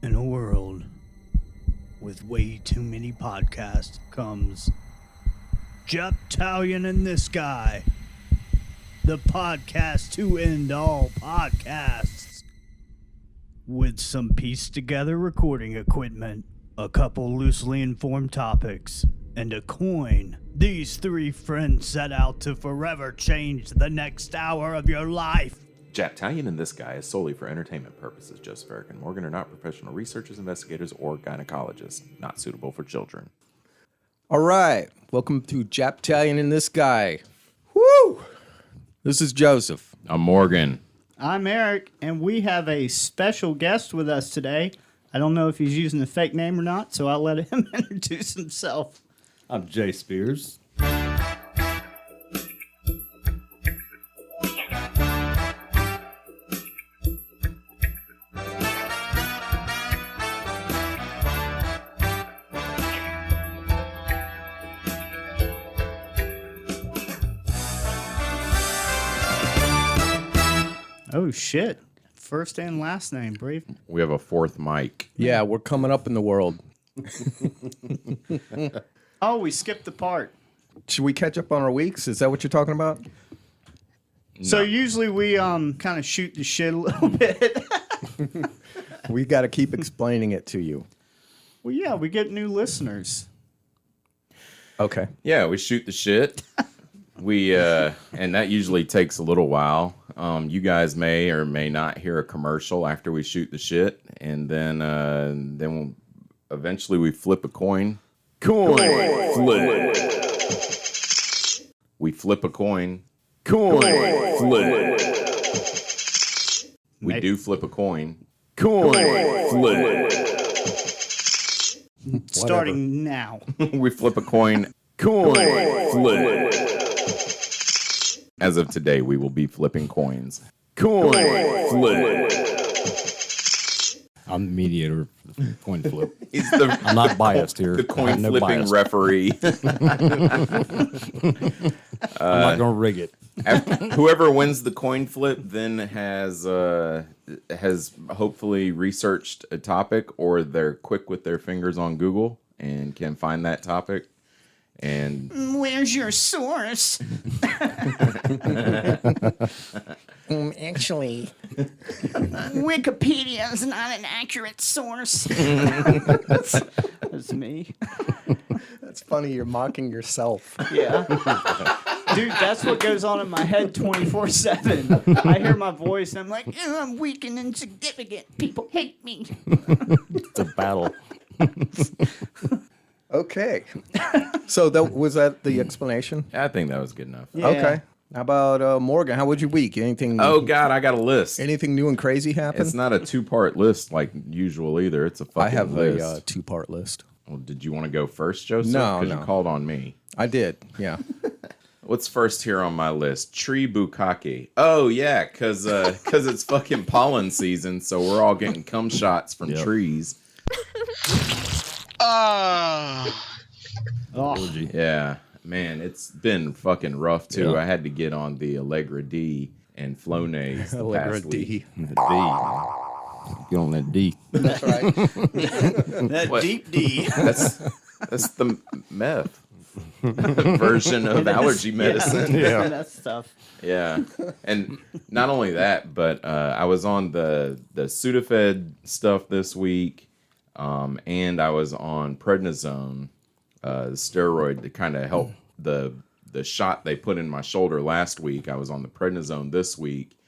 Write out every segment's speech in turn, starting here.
In a world with way too many podcasts comes Japtalion and This Guy, the podcast to end all podcasts. With some pieced together recording equipment, a couple loosely informed topics, and a coin, these three friends set out to forever change the next hour of your life. Japtalion and This Guy is solely for entertainment purposes. Joseph, Eric, and Morgan are not professional researchers, investigators, or gynecologists. Not suitable for children. All right. Welcome to Japtalion and This Guy. Woo! This is Joseph. I'm Morgan. I'm Eric, and we have a special guest with us today. I don't know if he's using a fake name or not, so I'll let him introduce himself. I'm Britany Spears. Oh, shit. First and last name, Brave. We have a fourth mic. Yeah, we're coming up in the world. Oh, we skipped the part. Should we catch up on our weeks? Is that what you're talking about? So usually we kind of shoot the shit a little bit. We got to keep explaining it to you. Well, yeah, we get new listeners. Okay. Yeah, we shoot the shit. And that usually takes a little while. You guys may or may not hear a commercial after we shoot the shit, and then eventually we flip a coin. Coin flip. We flip a coin. Coin flip. We do flip a coin. Coin flip. Starting now. We flip a coin. Coin flip. As of today, we will be flipping coins. Coin flip. I'm the mediator for the coin flip. He's the I'm not biased here. the I coin have no flipping bias. referee. I'm not going to rig it. Whoever wins the coin flip then has hopefully researched a topic, or they're quick with their fingers on Google and can find that topic. And Where's your source? Actually, Wikipedia is not an accurate source. That's me. that's funny. You're mocking yourself. Yeah. Dude, that's what goes on in my head 24/7. I hear my voice and I'm like, "Oh, I'm weak and insignificant. People hate me." It's a battle. Okay. So was that the explanation? I think that was good enough. Yeah. Okay. How about Morgan? How was your week? Anything? Oh, God, I got a list. Anything new and crazy happen? It's not a two-part list like usual either. It's a fucking I have list. a two-part list. Well, did you want to go first, Joseph? No, Because no. you called on me. I did. Yeah. What's first here on my list? Tree bukkake. Oh, yeah, because it's fucking pollen season, so we're all getting cum shots from trees. Allergy. Yeah, man, it's been fucking rough, too. Yeah. I had to get on the Allegra D and Flonase the Allegra past week. D. Get on that D. That's right. That What? deep D. That's the meth version of allergy medicine. Yeah. That stuff. Yeah, and not only that, but I was on the Sudafed stuff this week, and I was on prednisone, the steroid to kind of help the shot they put in my shoulder last week. I was on the prednisone this week,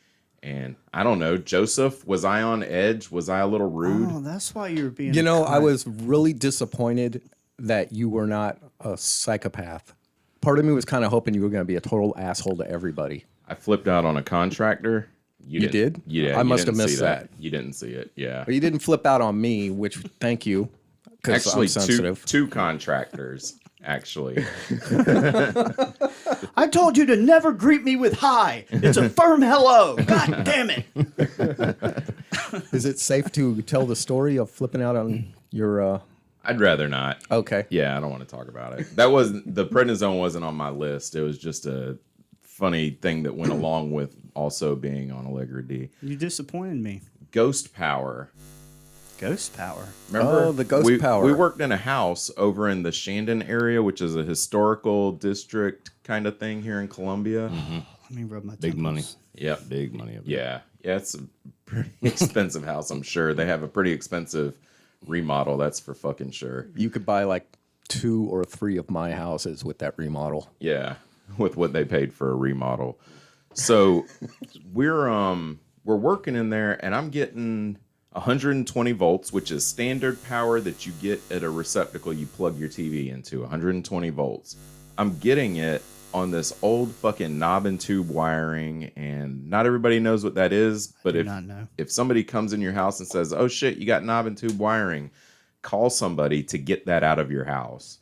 and I don't know, Joseph, was I on edge? Was I a little rude? Oh, that's why you were being. You know, I was really disappointed that you were not a psychopath. Part of me was kind of hoping you were going to be a total asshole to everybody. I flipped out on a contractor. You did? Yeah, I you must have didn't missed see that. You didn't see it. Yeah. But you didn't flip out on me, which thank you. Because Actually, I'm sensitive. two contractors, actually. I told you to never greet me with hi. It's a firm hello. God damn it. Is it safe to tell the story of flipping out on your I'd rather not. Okay. Yeah, I don't want to talk about it. That wasn't the prednisone wasn't on my list. It was just a funny thing that went along with also being on Allegra D. You disappointed me. Ghost power. Ghost power. Remember? Oh, the ghost power. We worked in a house over in the Shandon area, which is a historical district kind of thing here in Columbia. Let me rub my Big money. temples. Yep. Big money. Up there. Yeah. Yeah, it's a pretty expensive house, I'm sure. They have a pretty expensive remodel, that's for fucking sure. You could buy like 2 or 3 of my houses with that remodel. Yeah, with what they paid for a remodel. So we're working in there, and I'm getting 120 volts, which is standard power that you get at a receptacle you plug your TV into. 120 volts. I'm getting it on this old fucking knob and tube wiring, and not everybody knows what that is. But do not know. if somebody comes in your house and says, "Oh shit, you got knob and tube wiring," call somebody to get that out of your house.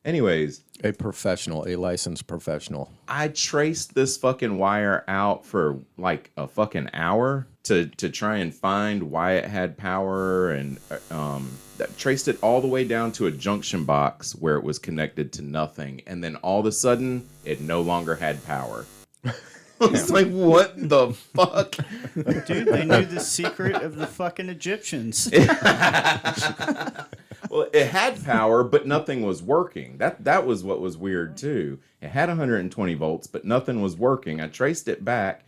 Anyways, A professional, a licensed professional. I traced this fucking wire out for like a fucking hour to try and find why it had power, and traced it all the way down to a junction box where it was connected to nothing, and then all of a sudden it no longer had power. It's like, what the fuck? Dude, they knew the secret of the fucking Egyptians. Well, it had power, but nothing was working. That was what was weird too. It had 120 volts, but nothing was working. I traced it back,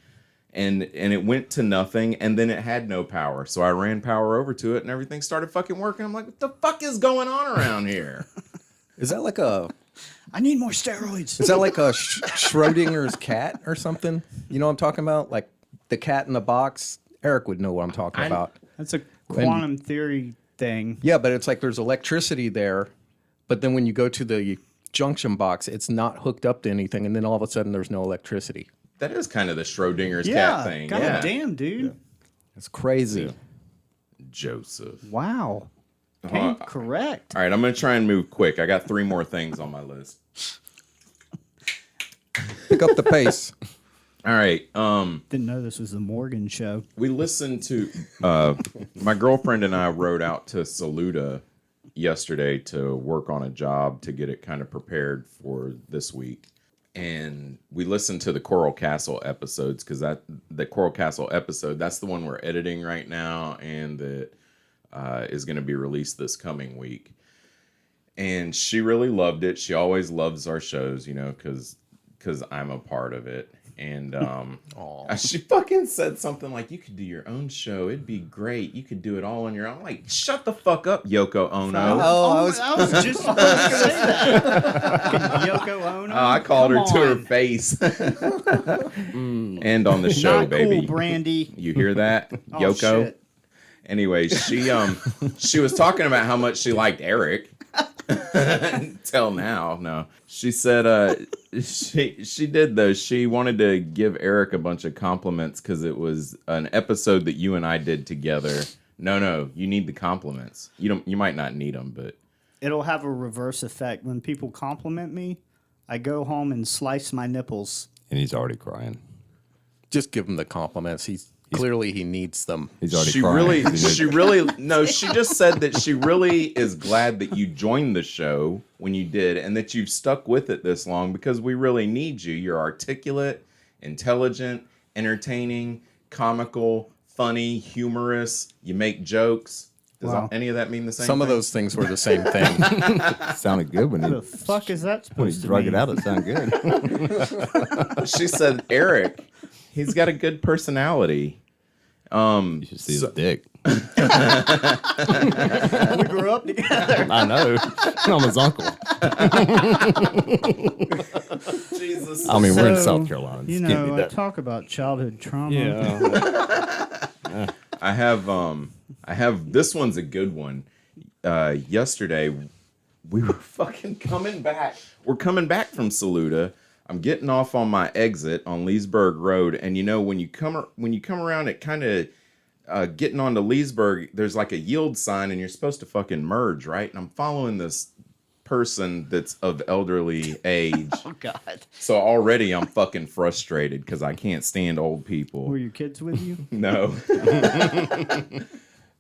and it went to nothing, and then it had no power. So I ran power over to it, and everything started fucking working. I'm like, what the fuck is going on around here? Is that like a I need more steroids. Is that like a Schrodinger's cat or something? You know what I'm talking about? Like the cat in the box? Eric would know what I'm talking about. That's a quantum theory thing. Yeah, but it's like there's electricity there, but then when you go to the junction box, it's not hooked up to anything, and then all of a sudden there's no electricity. That is kind of the Schrodinger's Yeah, cat thing. God Yeah. damn, dude. It's crazy. Joseph. Wow. Came correct. All right, I'm going to try and move quick. I got 3 more things on my list. Pick up the pace. All right. Didn't know this was the Morgan show. We listened to my girlfriend and I rode out to Saluda yesterday to work on a job to get it kind of prepared for this week. And we listened to the Coral Castle episodes, because the Coral Castle episode, that's the one we're editing right now, and that is going to be released this coming week. And she really loved it. She always loves our shows, you know, because I'm a part of it. And she fucking said something like, "You could do your own show. It'd be great. You could do it all on your own." I'm like, shut the fuck up, Yoko Ono. I was just about to say that. Yoko Ono. I called Come her to her on. face. And on the show, Not baby. cool, Brandy. You hear that, Oh, Yoko? shit. Anyway, she was talking about how much she liked Eric. Till now, no. She said she did though. She wanted to give Eric a bunch of compliments because it was an episode that you and I did together. No, you need the compliments. You might not need them, but It'll have a reverse effect. When people compliment me, I go home and slice my nipples. And he's already crying. Just give him the compliments. Clearly he needs them. He's already she crying. she just said that she really is glad that you joined the show when you did, and that you've stuck with it this long, because we really need you. You're articulate, intelligent, entertaining, comical, funny, humorous. You make jokes. Does Wow. any of that mean the same Some of thing? those things were the same thing. Sounded good when What the he, fuck is that when he supposed to drug mean? it out. It sounded good. She said, Eric, he's got a good personality. You should see his dick. We grew up together. I know. I'm his uncle. Jesus. I mean, we're in So, South Carolina. You This can't know, be I that. talk about childhood trauma. Yeah. I have this one's a good one. Yesterday we were fucking coming back. We're coming back from Saluda. I'm getting off on my exit on Leesburg Road, and you know when you come around it, kind of getting onto Leesburg, there's like a yield sign, and you're supposed to fucking merge, right? And I'm following this person that's of elderly age. Oh, God. So already I'm fucking frustrated because I can't stand old people. Were your kids with you? No.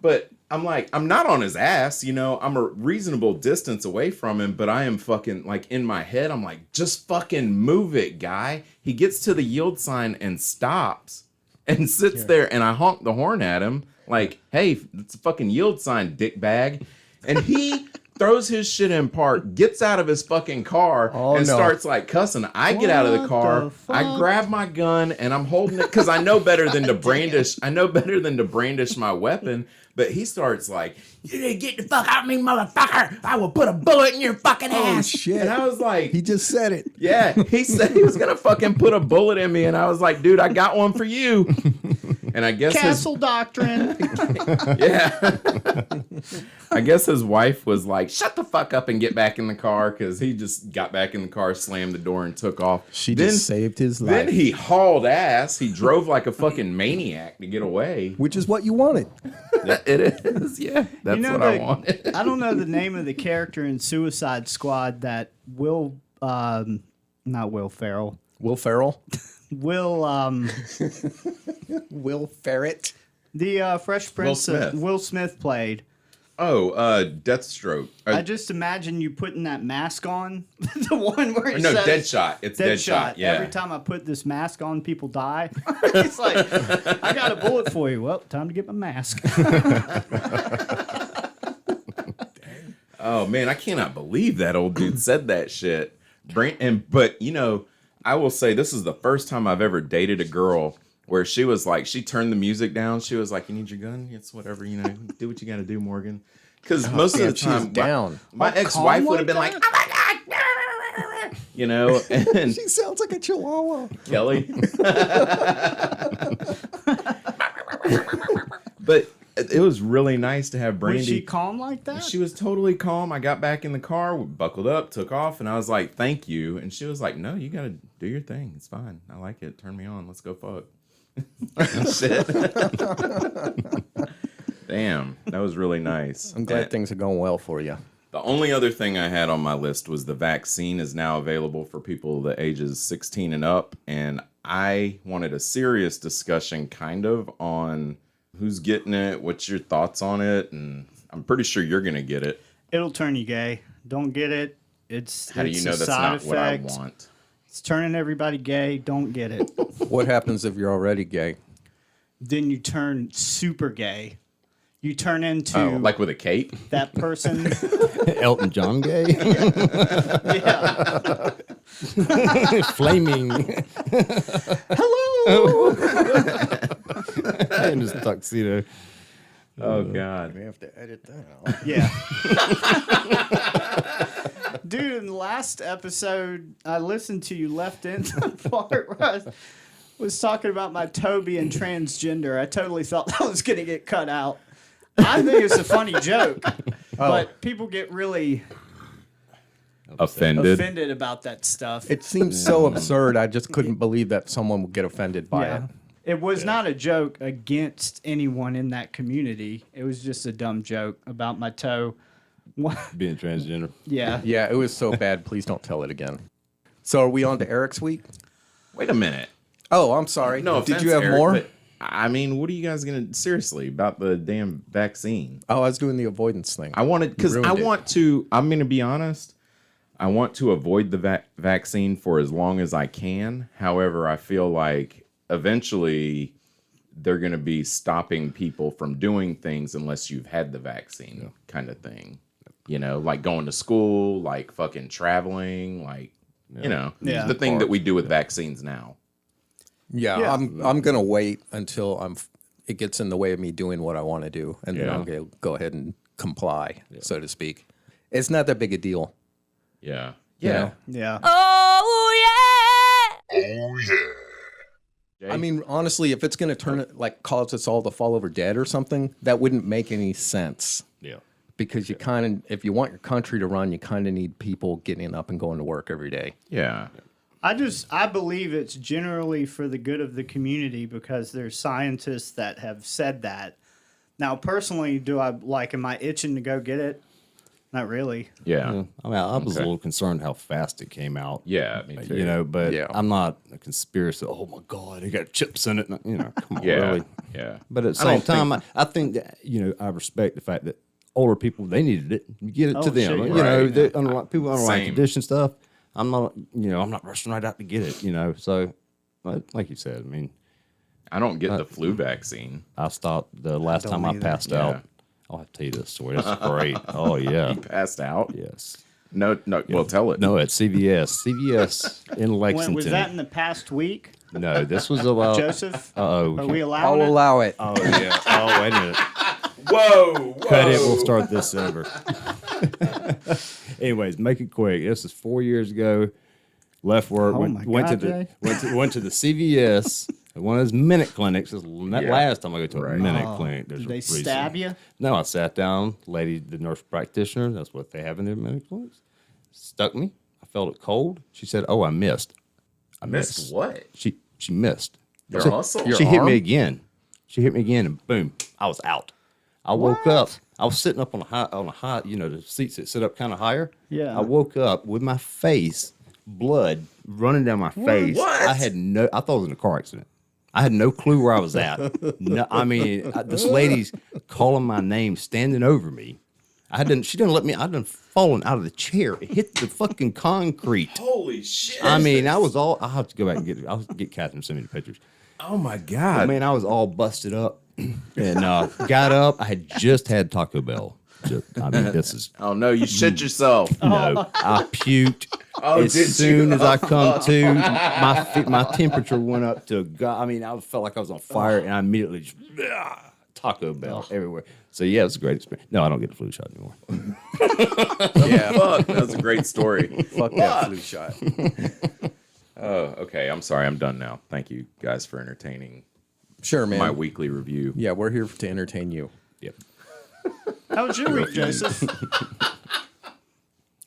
But I'm like, I'm not on his ass, you know. I'm a reasonable distance away from him, but I am fucking, like, in my head, I'm like, just fucking move it, guy. He gets to the yield sign and stops and sits there, and I honk the horn at him Like, hey, it's a fucking yield sign, dick bag. And he throws his shit in park, gets out of his fucking car, and starts like cussing. I get out of the car, I grab my gun, and I'm holding it because I know better than to brandish. I know better than to brandish my weapon. But he starts like, "You didn't get the fuck out of me, motherfucker! I will put a bullet in your fucking ass!" Shit. And I was like, He just said it. yeah, he said he was gonna fucking put a bullet in me, and I was like, dude, I got one for you. And I guess Castle doctrine. yeah, I guess his wife was like, shut the fuck up and get back in the car, because he just got back in the car, slammed the door, and took off. She just saved his life. Then he hauled ass. He drove like a fucking maniac to get away. Which is what you wanted. It is, yeah. That's what I wanted. I don't know the name of the character in Suicide Squad that not Will Ferrell. Will Ferrell? Will Ferret? the Fresh Prince Smith. Will Smith played. Oh, Deathstroke. I just imagine you putting that mask on. The one where he no, says, Deadshot. It's Deadshot. Yeah. Every time I put this mask on, people die. It's like, I got a bullet for you. Well, time to get my mask. Oh man, I cannot believe that old dude said that shit. But you know, I will say this is the first time I've ever dated a girl where she was like, she turned the music down. She was like, "You need your gun? It's whatever, you know. Do what you got to do, Morgan." Because most of the time, my ex-wife would have been like, "Oh my god," you know. And She sounds like a chihuahua. Kelly. But it was really nice to have Brandy. Was she calm like that? She was totally calm. I got back in the car, buckled up, took off, and I was like, "Thank you." And she was like, "No, you got to do your thing. It's fine. I like it. Turn me on. Let's go fuck." Shit. Damn, that was really nice. I'm glad things are going well for you. The only other thing I had on my list was the vaccine is now available for people the ages 16 and up, and I wanted a serious discussion kind of on who's getting it, what's your thoughts on it, and I'm pretty sure you're going to get it. It'll turn you gay. Don't get it. How do you know that's not what I want? It's turning everybody gay. Don't get it. What happens if you're already gay? Then you turn super gay. You turn into Like with a cape? that person. Elton John gay? Yeah. Flaming. Hello. In his tuxedo. Oh, God. We have to edit that out. Yeah. Dude, in the last episode, I listened to you left in the part where I was talking about my toe being transgender. I totally thought that was going to get cut out. I think it's a funny joke, but people get really offended about that stuff. It seems so absurd. I just couldn't believe that someone would get offended by it. It was not a joke against anyone in that community. It was just a dumb joke about my toe. Being transgender. Yeah. Yeah, it was so bad. Please don't tell it again. So are we on to Eric's week? Wait a minute. Oh, I'm sorry. No Did offense, you have Eric, more? but, I mean, what are you guys going to... Seriously, about the damn vaccine. Oh, I was doing the avoidance thing. I wanted... Because I want to... I'm going to be honest. I want to avoid the vaccine for as long as I can. However, I feel like eventually they're going to be stopping people from doing things unless you've had the vaccine kind of thing. You know, like going to school, like fucking traveling, like, you know, the thing that we do with vaccines now. Yeah, I'm gonna wait until it gets in the way of me doing what I want to do, and then I'm gonna go ahead and comply, so to speak. It's not that big a deal. Yeah. You know? Yeah. Oh yeah. Oh yeah. I mean, honestly, if it's gonna turn it like cause us all to fall over dead or something, that wouldn't make any sense. Yeah. Because you kind of, if you want your country to run, you kind of need people getting up and going to work every day. Yeah. I believe it's generally for the good of the community because there's scientists that have said that. Now, personally, am I itching to go get it? Not really. Yeah. I mean, I was a little concerned how fast it came out. Yeah, me too. You know, but Yeah. I'm not a conspiracy. Oh my God, they got chips in it. You know, come on, Yeah. really. Yeah. But at the I same don't think- time, I think that, you know, I respect the fact that older people, they needed it. You get it Oh, to them. shit, You you're know, right. they, people under Same. condition stuff. I'm not rushing right out to get it. You know, so like you said, I mean, I don't get the flu vaccine. I stopped the last time I passed out. Yeah. I'll have to tell you this story. This is great. Oh, yeah. You passed out? Yes. No. Well, tell it. No, at CVS. CVS in Lexington. Was that in the past week, No, this was about... Joseph? Uh-oh. Are we I'll allowing it? allow it. Oh, yeah. Oh, wait a minute. Whoa! Cut it. We'll start this over. Anyways, make it quick. This is 4 years ago. Left work. Oh went, my went God, to Jay. the went to the CVS. One of those minute clinics. This is that Yeah. last time I go to a Right. minute clinic. There's Did a they reason. stab you? No, I sat down. Lady, the nurse practitioner. That's what they have in their minute clinics. Stuck me. I felt it cold. She said, "Oh, I missed. I Missed what? She missed. Your So muscle? She Your hit arm? me again. She hit me again, and boom, I was out. I woke up. I was sitting up on a high, the seats that sit up kind of higher. Yeah. I woke up with my face, blood running down my face. What? I thought I was in a car accident. I had no clue where I was at. No, I mean, this lady's calling my name, standing over me. She didn't let me. I done fallen out of the chair. It hit the fucking concrete. Holy shit! I mean, I'll have to go back and I'll get Catherine to send me the pictures. Oh my I god! mean, I was all busted up and got up. I had just had Taco Bell. This is Oh no, you shit yourself. no. I puked Oh, as did soon you? as I come to. My temperature went up to God. I mean, I felt like I was on fire, and I immediately just Taco Bell everywhere. So yeah, it was a great experience. No, I don't get the flu shot anymore. Yeah, Fuck, that was a great story. fuck that flu shot. Oh, okay. I'm sorry. I'm done now. Thank you guys for entertaining Sure, man. my weekly review. Yeah, we're here to entertain you. Yep. How was your week, Joseph?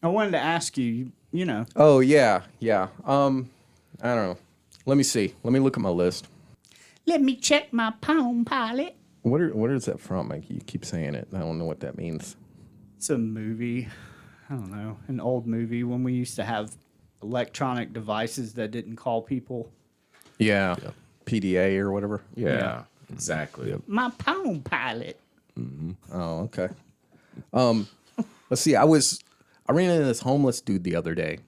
I wanted to ask you, Oh yeah. I don't know. Let me see. Let me look at my list. let me check my Palm Pilot. What is that from? Like, you keep saying it. I don't know what that means. It's a movie. I don't know, an old movie when we used to have electronic devices that didn't call people. Yeah. PDA or whatever. Yeah, exactly. My Palm Pilot. Oh, okay. Let's see. I ran into this homeless dude the other day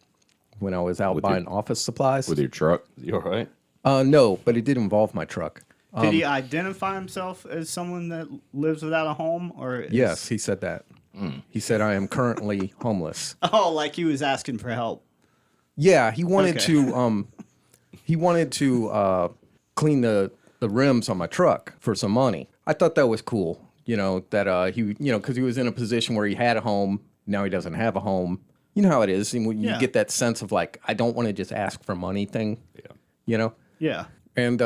when I was out buying office supplies. With your truck. You all right? No, but it did involve my truck. Did he identify himself as someone that lives without a home, or Yes, he said that. He said, I am currently homeless. Oh, like he was asking for help. Yeah, he wanted Okay. to clean the rims on my truck for some money. I thought that was cool. That he because he was in a position where he had a home, now he doesn't have a home. You know how it is. And when you Yeah. get that sense of like, I don't want to just ask for money thing. Yeah. Yeah. And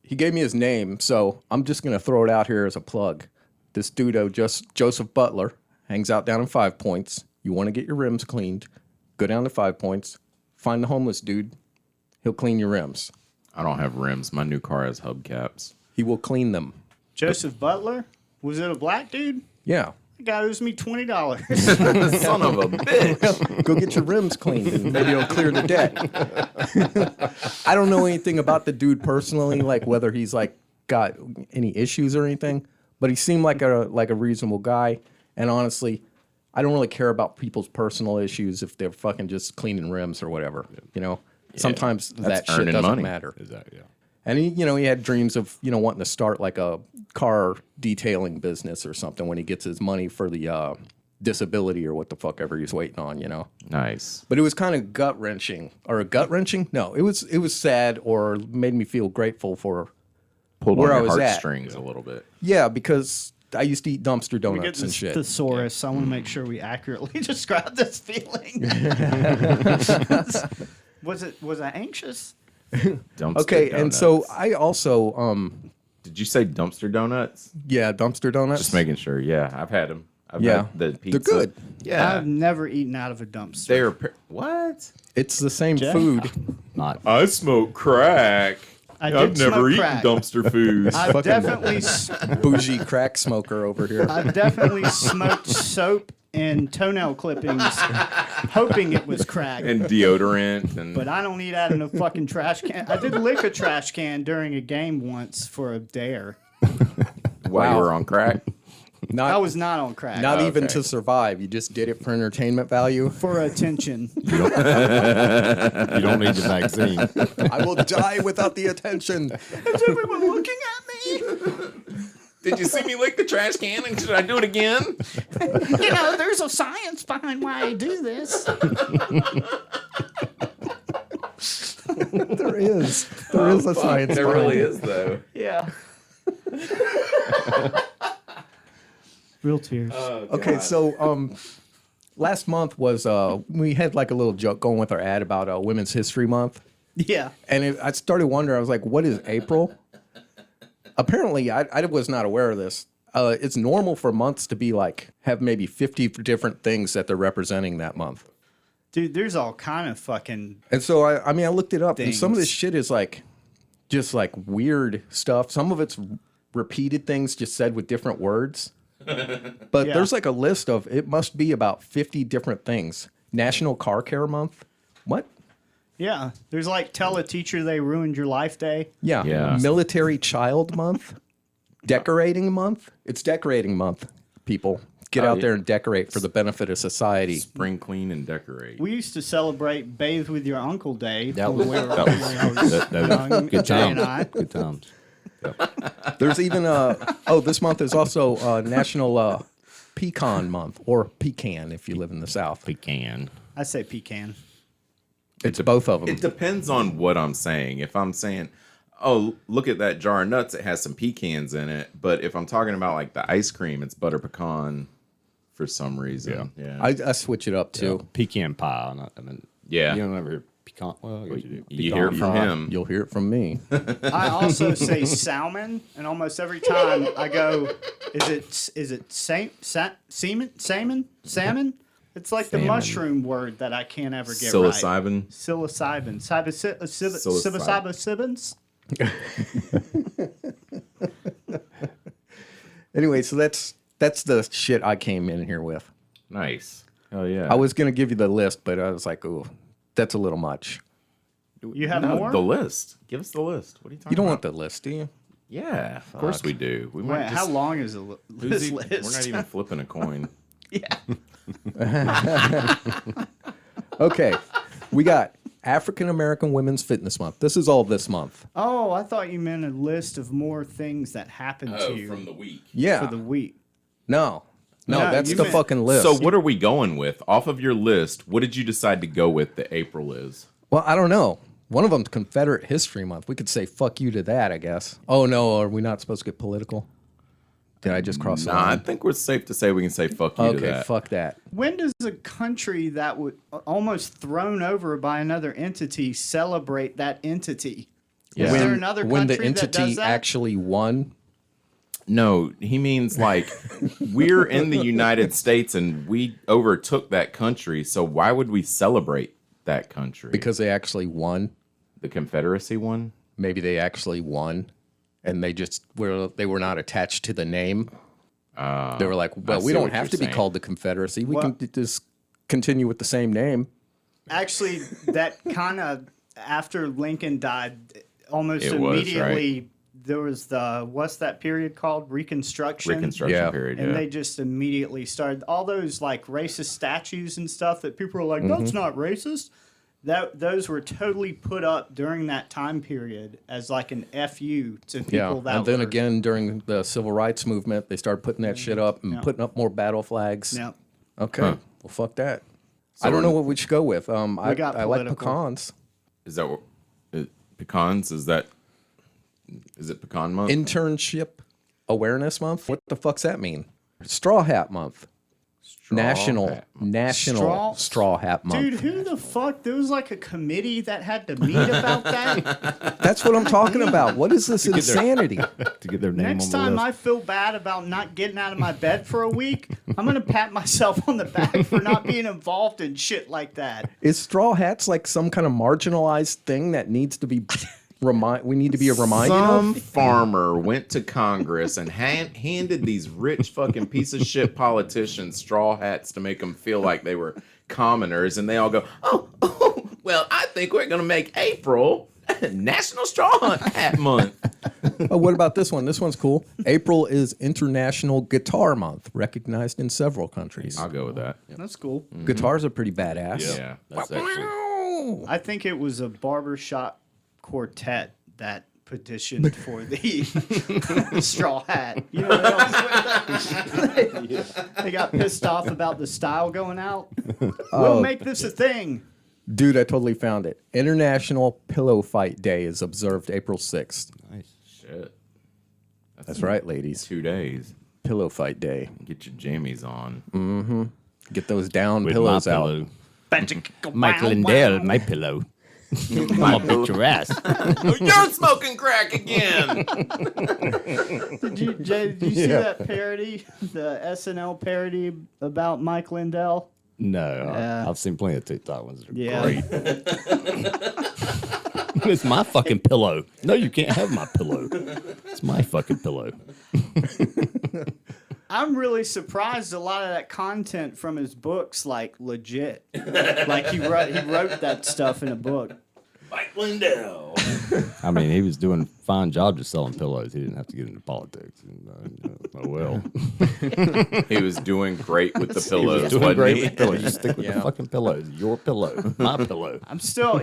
he gave me his name, so I'm just gonna throw it out here as a plug. This dude, Joseph Butler, hangs out down in 5 Points. You want to get your rims cleaned? Go down to 5 Points, find the homeless dude. He'll clean your rims. I don't have rims. My new car has hubcaps. He will clean them. Joseph Butler? Was it a black dude? Yeah. The guy owes me $20. Son of a bitch. Go get your rims cleaned and maybe it'll clear the debt. I don't know anything about the dude personally, like whether he's like got any issues or anything, but he seemed like a reasonable guy. And honestly, I don't really care about people's personal issues if they're fucking just cleaning rims or whatever. Sometimes that shit earning doesn't money. matter. Exactly. Yeah. And he had dreams of, wanting to start like a car detailing business or something when he gets his money for the disability or what the fuck ever he's waiting on, Nice. But it was kind of gut-wrenching. Or gut-wrenching? No, it was sad or made me feel grateful for Pulled where on I your was at. heartstrings a little bit. Yeah, because I used to eat dumpster We get donuts and this shit. thesaurus. I want to make sure we accurately describe this feeling. Was I anxious? Dumpster Okay, and so donuts. I also, Did you say dumpster donuts? dumpster donuts. Just making sure. Yeah, I've had them. I've Yeah. had the pizza. They're good. Yeah. I've never eaten out of a dumpster. They're what? It's the same Jeff? food. Not. I smoke crack. I did smoke crack. dumpster foods. I've definitely, Bougie crack smoker over here. I've definitely smoked soap and toenail clippings, hoping it was crack. and deodorant and But I don't eat out in a fucking trash can. I did lick a trash can during a game once for a dare. while you were on crack. Not, I was not on crack. not even Okay. to survive. You just did it for entertainment value. For attention. You don't need the vaccine. I will die without the attention. Is everyone looking at me? Did you see me lick the trash can? And should I do it again? You know, there's a science behind why I do this. There is. There is a science There behind really it. is, though. Yeah. Real tears. Okay, so last month was we had like a little joke going with our ad about Women's History Month, Yeah. and I started wondering. I was like, "What is April?" Apparently, I was not aware of this. It's normal for months to be like have maybe 50 different things that they're representing that month. Dude, there's all kind of fucking... And so I mean, I looked it up, and some of this Things. shit is like just like weird stuff. Some of it's repeated things just said with different words. But Yeah. there's like a list of it must be about 50 different things. National Car Care Month. What? Yeah. There's like tell a teacher they ruined your life day. Yeah. Yeah. Military Child Month. Decorating Month. It's Decorating Month, people. Get out yeah. there and decorate for the benefit of society. Spring clean and decorate. We used to celebrate Bathe with Your Uncle Day. That when was, we were- that when I was was, that was young, good Jay and times. I. Good times. There's even this month is also National Pecan Month, or pecan if you live in the South. Pecan. I say pecan. It's both of them. It depends on what I'm saying. If I'm saying, oh, look at that jar of nuts, it has some pecans in it. But if I'm talking about like the ice cream, it's butter pecan for some reason. Yeah. I switch it up too. Pecan pie. I mean, Yeah. You don't ever hear pecan. Well, I guess you do. You hear it from Uh, him. You'll hear it from me. I also say salmon, and almost every time I go, is it salmon? It's like the Salmon. mushroom word that I can't ever get Psilocybin. right. Psilocybin. Anyway, so that's the shit I came in here with. Nice. Oh yeah. I was gonna give you the list, but I was like, ooh, that's a little much. You have no, more? the list. Give us the list. What are you talking You don't about? want the list, do you? Yeah, of course we do. We Wait, might how just, long is this Who's list? We're not even flipping a coin. Okay, we got African American Women's Fitness Month. This is all this month. Oh, I thought you meant a list of more things that happened to you from the week. Yeah. for the week. No, No, that's you the meant- fucking list. So what are we going with? Off of your list, what did you decide to go with that April is? Well, I don't know. One of them's Confederate History Month. We could say fuck you to that, I guess. Oh no, are we not supposed to get political? Did I just cross the Nah, I line? think we're safe to say we can say fuck you to Okay, that. fuck that. When does a country that would almost thrown over by another entity celebrate that entity? Is there another when the country that entity does that? actually won. No, he means like we're in the United States and we overtook that country, so why would we celebrate that country? Because they actually won. the Confederacy one? Maybe they actually won, and they were not attached to the name. They were like, well, I we see don't what have you're to be saying. called the Confederacy. We Well- can just continue with the same name. Actually, that kind of after Lincoln died, almost It was, immediately there was what's that period called? Reconstruction. Reconstruction Yeah. period, And yeah. they just immediately started all those like racist statues and stuff that people are like, Mm-hmm. that's not racist. Those were totally put up during that time period as like an FU to people Yeah, that and then were, again during the Civil Rights Movement, they started putting that shit up and Yeah. putting up more battle flags. Yeah. Okay, Huh. well, fuck that. So I don't know we're- what we should go with. I got I like political. pecans. Is that what pecans? Is it pecan month? Internship Awareness Month. What the fuck's that mean? Straw Hat Month. National Hat Month. Straw Hat Month. Dude, who the fuck? There was like a committee that had to meet about that. That's what I'm talking about. What is this their- insanity? to get their name Next on the time list. I feel bad about not getting out of my bed for a week, I'm going to pat myself on the back for not being involved in shit like that. Is straw hats like some kind of marginalized thing that needs to be we need to be reminded Some of? farmer went to Congress and handed these rich fucking piece of shit politicians straw hats to make them feel like they were commoners, and they all go, oh well, I think we're gonna make April National Straw Hat Month. Oh, what about this one? This one's cool. April is International Guitar Month, recognized in several countries. I'll go with that. That's cool. Guitars are pretty badass. Yeah. That's actually. I think it was a barbershop quartet that petitioned for the straw hat. You know what else? They got pissed off about the style going out. We'll make this a thing. Dude, I totally found it. International Pillow Fight Day is observed April 6th. Nice. Shit. That's right, ladies. 2 days. Pillow Fight Day. Get your jammies on. Get those down With pillows my out. pillow. Mike Lindell, my pillow. I'm gonna beat your ass. You're smoking crack again. Did you see that parody, the SNL parody about Mike Lindell? No, I've seen plenty of TikTok ones that are Yeah. great. It's my fucking pillow. No, you can't have my pillow. It's my fucking pillow. I'm really surprised a lot of that content from his books, like legit. Like he wrote that stuff in a book. Mike Lindell. I mean, he was doing a fine job just selling pillows. He didn't have to get into politics. Oh, well. He was doing great with the He pillows, was doing wasn't great he? with pillows. You stick with the fucking pillows. Your pillow. My pillow.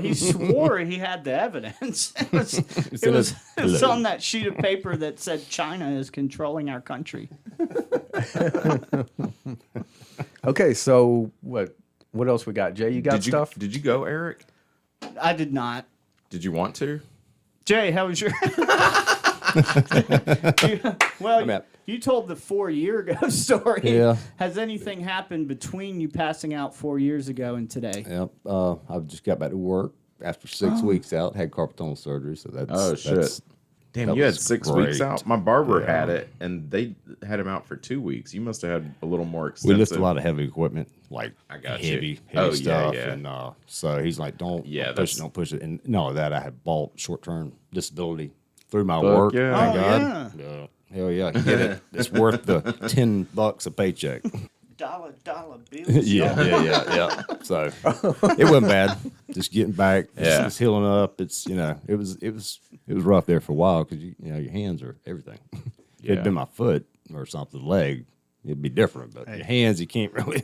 He swore he had the evidence. It was pillow. on that sheet of paper that said China is controlling our country. Okay, so what else we got? Jay, you got stuff? Did you go, Eric? I did not. Did you want to? Jay, how was your... You told the 4 year ago story. Yeah. Has anything happened between you passing out 4 years ago and today? Yep. I just got back to work after 6 weeks out. Had carpal tunnel surgery, so that's Oh, shit. that's- Damn, that you had was 6 weeks great. out. My barber Yeah. had it, and they had him out for 2 weeks. You must have had a little more We extensive. lift a lot of heavy equipment, like I got you. heavy Oh, yeah, stuff, yeah. and so he's like, "Don't don't push it." And not only that, I had bought short-term disability through my work. yeah. Thank Oh, God. Yeah. Hell yeah, get it. It's worth the $10 a paycheck. Dollar bills. yeah. So it wasn't bad. Just getting back, Yeah. it's healing up. It's it was rough there for a while because your hands are everything. If it'd been my foot or something, leg, it'd be different. But your hands, you can't really.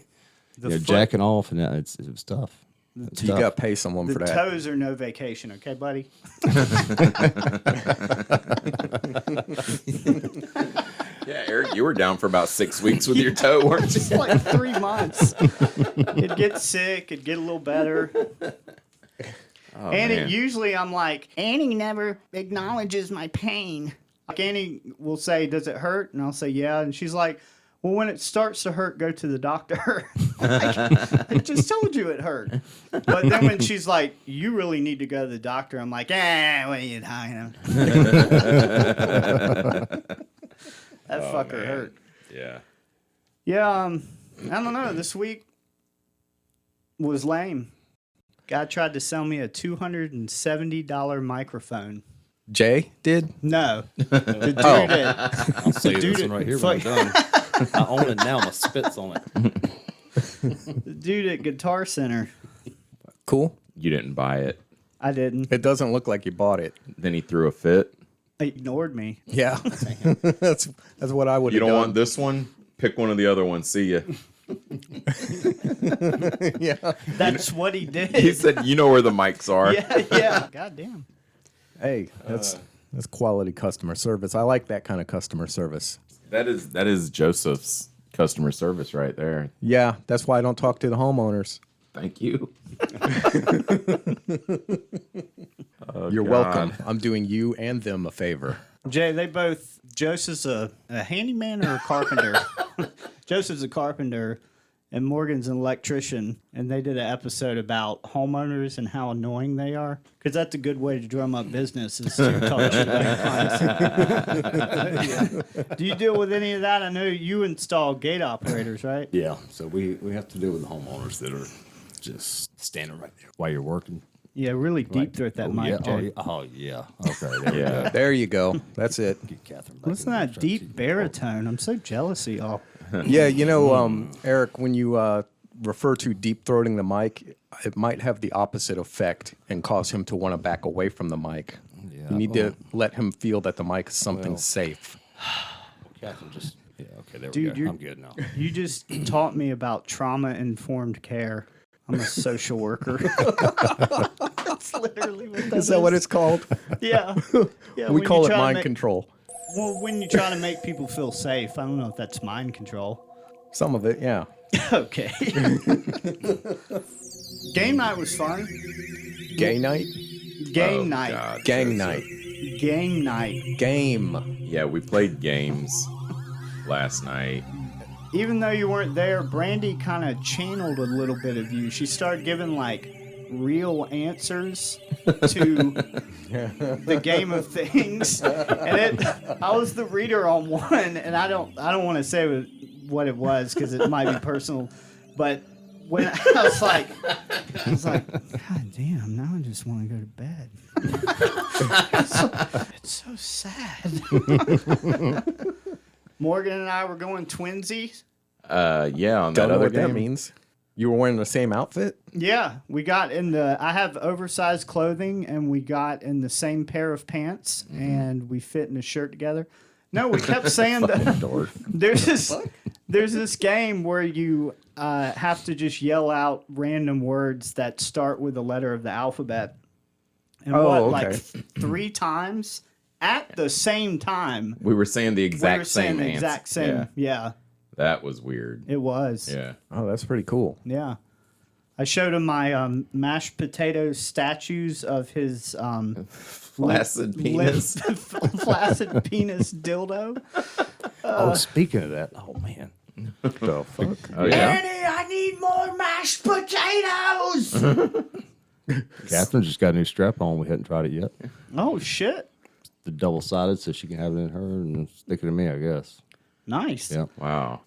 Jacking off and that, it was tough. You got to pay someone The for that. toes are no vacation, okay, buddy? Yeah, Eric, you were down for about 6 weeks with your toe, weren't you? It's like 3 months. It'd get sick. It'd get a little better. Oh, Annie, man. usually I'm like, Annie never acknowledges my pain. Like Annie will say, does it hurt? And I'll say, yeah. And she's like, well, when it starts to hurt, go to the doctor. I just told you it hurt. But then when she's like, you really need to go to the doctor, I'm like, what are you talking about? That fucker man. hurt. Yeah. Yeah, I don't know. This week was lame. Guy tried to sell me a $270 microphone. Jay did? No, the dude did. I'll say Dude, this one right here when I'm done. I own it now. My spit's on it. The dude at Guitar Center. Cool. You didn't buy it. I didn't. It doesn't look like you bought it. Then he threw a fit. He ignored me. Yeah. that's what I would You have don't done. want this one? Pick one of the other ones. See ya. Yeah. That's what he did. He said, you know where the mics are. Yeah. God damn. Hey, that's quality customer service. I like that kind of customer service. That is Joseph's customer service right there. Yeah, that's why I don't talk to the homeowners. Thank you. You're God. welcome. I'm doing you and them a favor. Jay, Joseph's a handyman or a carpenter? Joseph's a carpenter, and Morgan's an electrician, and they did an episode about homeowners and how annoying they are. Because that's a good way to drum up business is to talk shit about clients. Do you deal with any of that? I know you install gate operators, right? Yeah. So we have to deal with the homeowners that are just standing right there while you're working. Yeah, really deep throat that mic, yeah. Jay. Oh yeah. Okay. There we Yeah. go. There you go. That's it. Get Catherine back Listen to in there. that deep baritone. I'm so jealous of y'all. Yeah, Eric, when you refer to deep throating the mic, it might have the opposite effect and cause him to want to back away from the mic. Yeah. You need to let him feel that the mic is something safe. Catherine just. Yeah. Okay. There Dude, we go. I'm good now. You just taught me about trauma-informed care. I'm a social worker. That's literally what that is. Is that what it's called? Yeah. Yeah. We when call you it try to mind make- control. Well, when you try to make people feel safe, I don't know if that's mind control. Some of it, yeah. Okay. Game night was fun. Gay night? Game night. God, Gang that's night. Game night. Game. Yeah, we played games last night. Even though you weren't there, Brandy kind of channeled a little bit of you. She started giving real answers to the game of things, and I was the reader on one, and I don't want to say what it was because it might be personal, but when I was like, God damn, now I just want to go to bed. It's so sad. Morgan and I were going twinsies. Yeah, on that Don't know other what game. that means. You were wearing the same outfit? Yeah, we got I have oversized clothing, and we got in the same pair of pants, and we fit in a shirt together. No, we kept saying that there's this game where you have to just yell out random words that start with a letter of the alphabet. And okay. 3 times at the same time. We were saying the We exact were saying same the answer. exact same. Yeah, That was weird. it was. Yeah. Oh, that's pretty cool. Yeah. I showed him my mashed potato statues of his Flaccid penis. flaccid penis dildo. Oh, speaking of that, oh man, The fuck? Oh, yeah. Annie, I need more mashed potatoes. Catherine just got a new strap on. We hadn't tried it yet. Oh shit! The double sided, so she can have it in her and stick it in me, I guess. Nice. Yeah. Wow.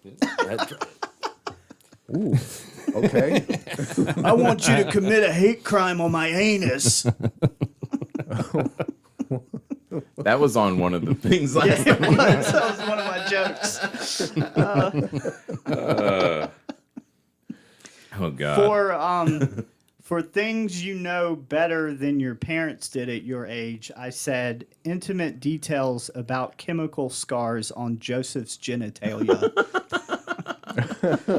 Ooh. Okay. I want you to commit a hate crime on my anus. That was on one of the things Yeah, last it was. That was one of my jokes. Oh, God. For things you know better than your parents did at your age, I said intimate details about chemical scars on Joseph's genitalia.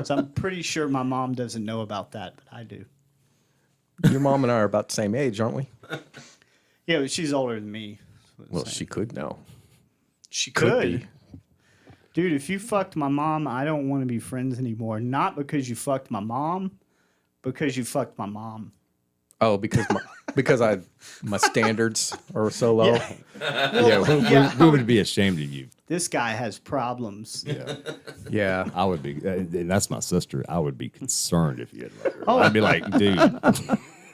So I'm pretty sure my mom doesn't know about that, but I do. Your mom and I are about the same age, aren't we? Yeah, but she's older than me. Well, she could know. She could could. be. Dude, if you fucked my mom, I don't want to be friends anymore. Not because you fucked my mom, because you fucked my mom. Oh, because my standards are so low. Yeah. We would be ashamed of you. This guy has problems. Yeah. I would be, and that's my sister. I would be concerned if you had let her. Oh. I'd be like, dude,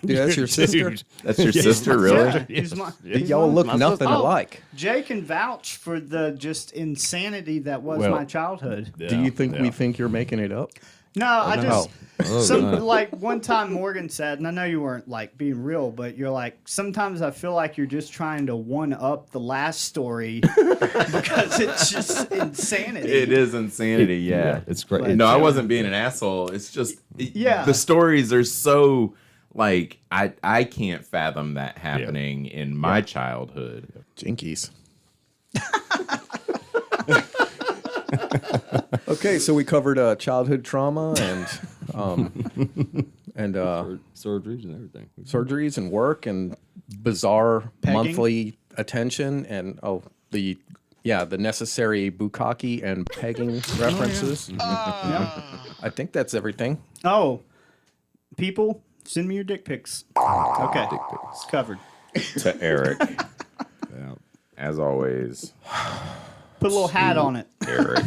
Dude, that's your sister? dude. That's your sister, really? Yeah, he's my, he's Y'all my- look my nothing sister. alike. Jay can vouch for the just insanity that was Well, my childhood. Do you think we think you're making it up? No, I just no. like one time Morgan said, and I know you weren't like being real, but you're like, sometimes I feel like you're just trying to one up the last story because it's just insanity. It is insanity, yeah. it's great. But- No, I wasn't being an asshole. It's just Yeah. the stories are so like I can't fathom that happening in my childhood. Jinkies. Okay, so we covered childhood trauma and surgeries and everything. surgeries and work and bizarre Pegging? monthly attention and the necessary bukkake and pegging references. I think that's everything. Oh, people, send me your dick pics. Okay, it's covered. To Eric, Yeah. as always, Put a little hat on it. Eric.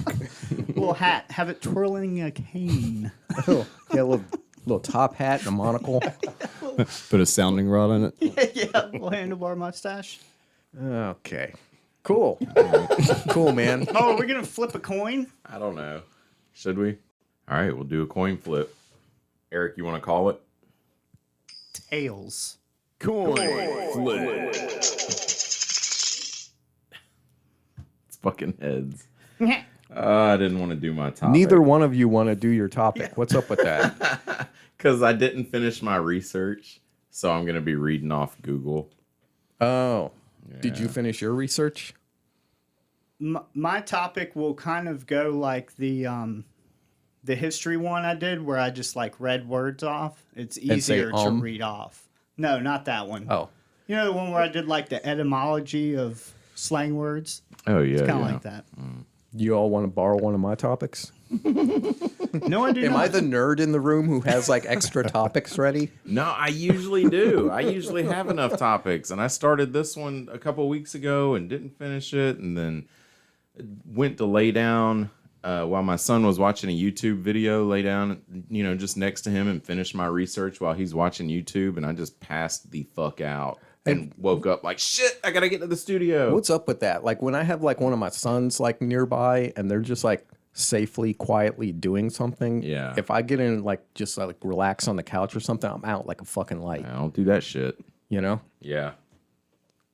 Little hat. Have it twirling a cane. Yeah, a little top hat and a monocle. Put a sounding rod in it. Yeah, little handlebar mustache. Okay. Cool. Cool, man. Oh, are we gonna flip a coin? I don't know. Should we? All right, we'll do a coin flip. Eric, you want to call it? Tails. Coin flip. It's fucking heads. I didn't want to do my topic. Neither one of you want to do your topic. What's up with that? Because I didn't finish my research, so I'm going to be reading off Google. Oh. Did you finish your research? My topic will kind of go like the history one I did, where I just like read words off. It's And say, easier to read off. No, not that one. Oh. You know the one where I did like the etymology of slang words? Oh, yeah. Kind of yeah. like that. You all want to borrow one of my topics? No, I do Am not. I the nerd in the room who has like extra topics ready? No, I usually do. I usually have enough topics. And I started this one a couple of weeks ago and didn't finish it. And then went to lay down while my son was watching a YouTube video, lay down, just next to him and finish my research while he's watching YouTube. And I just passed the fuck out and woke up like, shit, I got to get to the studio. What's up with that? Like when I have like one of my sons like nearby and they're just like safely, quietly doing something. Yeah. If I get in like just like relax on the couch or something, I'm out like a fucking light. I don't do that shit. You know? Yeah.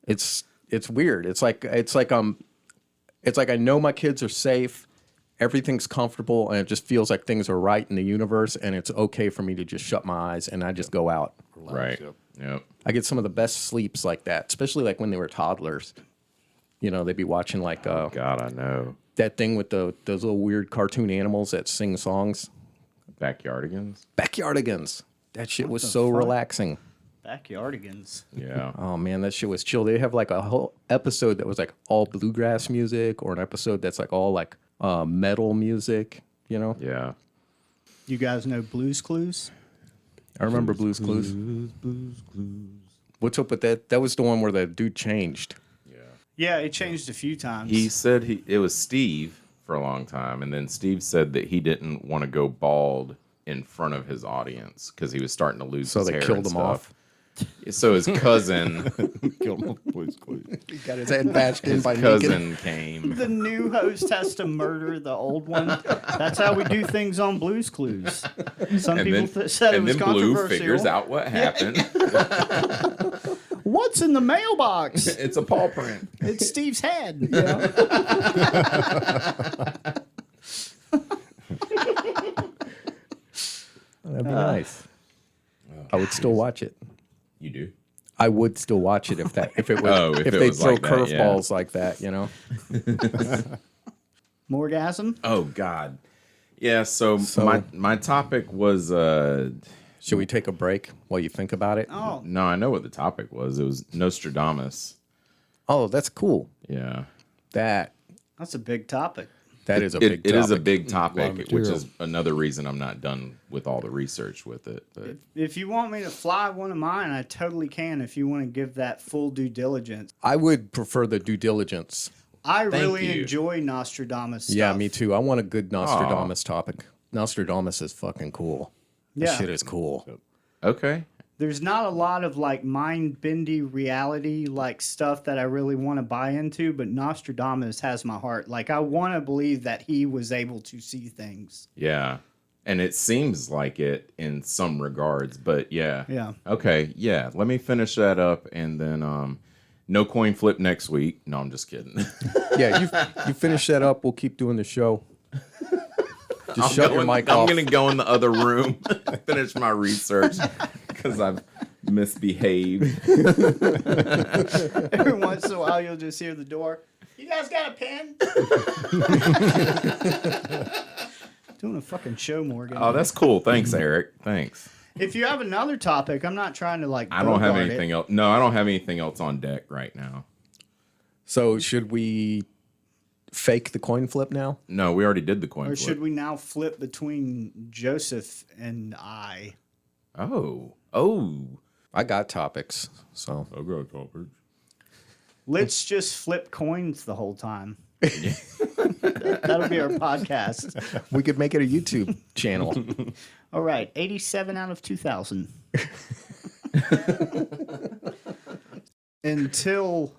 It's weird. It's like I know my kids are safe. Everything's comfortable, and it just feels like things are right in the universe, and it's okay for me to just shut my eyes and I just go out. Right. Yep. I get some of the best sleeps like that, especially like when they were toddlers. They'd be watching like God, I know. that thing with those little weird cartoon animals that sing songs. Backyardigans. Backyardigans. That shit was the so fuck? relaxing. Backyardigans. Yeah. Oh man, that shit was chill. They have like a whole episode that was like all bluegrass music, or an episode that's like all like metal music. Yeah. You guys know Blues Clues? I remember Blues Clues. What's up with that? That was the one where the dude changed. Yeah, it changed a few times. He said it was Steve for a long time, and then Steve said that he didn't want to go bald in front of his audience because he was starting to lose So his they hair killed and him stuff. off. So his cousin, Killed him with Blue's Clues. He got his head bashed in his by Negan. cousin came. The new host has to murder the old one. That's how we do things on Blues Clues. Some And people then, said it and was then Blue controversial. figures out what happened. What's in the mailbox? It's a paw print. It's Steve's head. That'd be nice. I would still watch it. You do? I would still watch it if it was Oh, if if it they was throw like that, yeah. curveballs like that. Morgasm? Oh God. Yeah. So my topic was Should we take a break while you think about it? Oh, no, I know what the topic was. It was Nostradamus. Oh, that's cool. Yeah. That that's a big topic. is a big It is a topic. big topic, which material. is another reason I'm not done with all the research with it. But If you want me to fly one of mine, I totally can if you want to give that full due diligence. I would prefer the due diligence. I really you. enjoy Nostradamus stuff. Yeah, me too. I want a good Nostradamus topic. Nostradamus is fucking cool. That Yeah. shit is cool. okay. There's not a lot of like mind-bendy reality like stuff that I really want to buy into, but Nostradamus has my heart. Like I want to believe that he was able to see things. Yeah. And it seems like it in some regards, but yeah. Yeah. Okay, yeah. Let me finish that up and then no coin flip next week. No, I'm just kidding. Yeah, you finish that up. We'll keep doing the show. Just shut your mic I'm off. gonna go in the other room, finish my research because I've misbehaved. Every once in a while, you'll just hear the door. You guys got a pen? Doing a fucking show, Morgan. Oh, that's cool. Thanks, Eric. Thanks. If you have another topic, I'm not trying to like. I don't have bogart anything it. else. No, I don't have anything else on deck right now. So should we fake the coin flip now? No, we already did the coin Or flip. should we now flip between Joseph and I? Oh. I got topics. So I got topics. Let's just flip coins the whole time. That'll be our podcast. we could make it a YouTube channel. All right, 87 out of 2,000. Until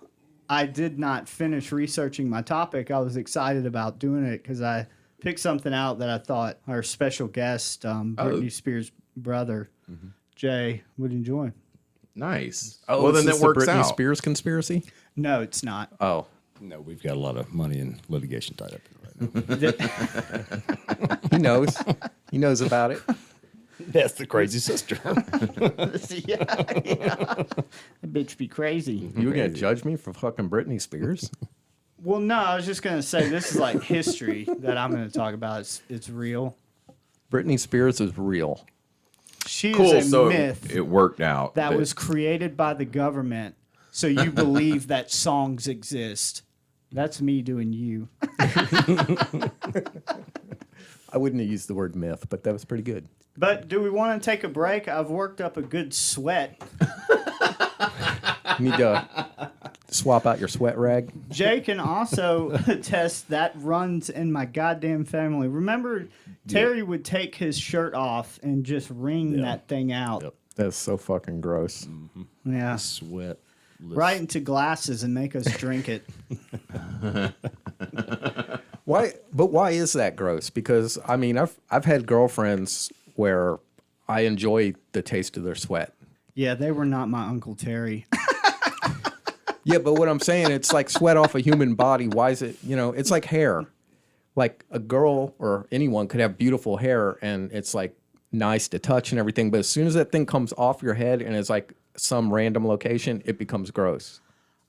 I did not finish researching my topic, I was excited about doing it because I picked something out that I thought our special guest, Britany Spears' brother, Jay, would enjoy. Nice. Oh, well, then is that this the works Britney out. Spears conspiracy? No, it's not. Oh, No, we've got a lot of money and litigation tied up in it right now. he knows. He knows about it. That's the crazy sister. yeah. That bitch be crazy. You were gonna judge me for fucking Britney Spears? Well, no, I was just going to say this is like history that I'm going to talk about. It's real. Britney Spears is real. She Cool. is a So myth it worked out. that was created by the government, so you believe that songs exist. That's me doing you. I wouldn't have used the word myth, but that was pretty good. But do we want to take a break? I've worked up a good sweat. You need to swap out your sweat rag. Jay can also attest that runs in my goddamn family. Remember, Terry would take his shirt off and just wring that thing out. Yep. That's so fucking gross. Yeah. Sweat. Right into glasses and make us drink it. Why? But why is that gross? Because I mean, I've had girlfriends where I enjoy the taste of their sweat. Yeah, they were not my Uncle Terry. Yeah, but what I'm saying, it's like sweat off a human body. Why is it? You know, it's like hair. Like a girl or anyone could have beautiful hair, and it's like nice to touch and everything. But as soon as that thing comes off your head and it's like some random location, it becomes gross.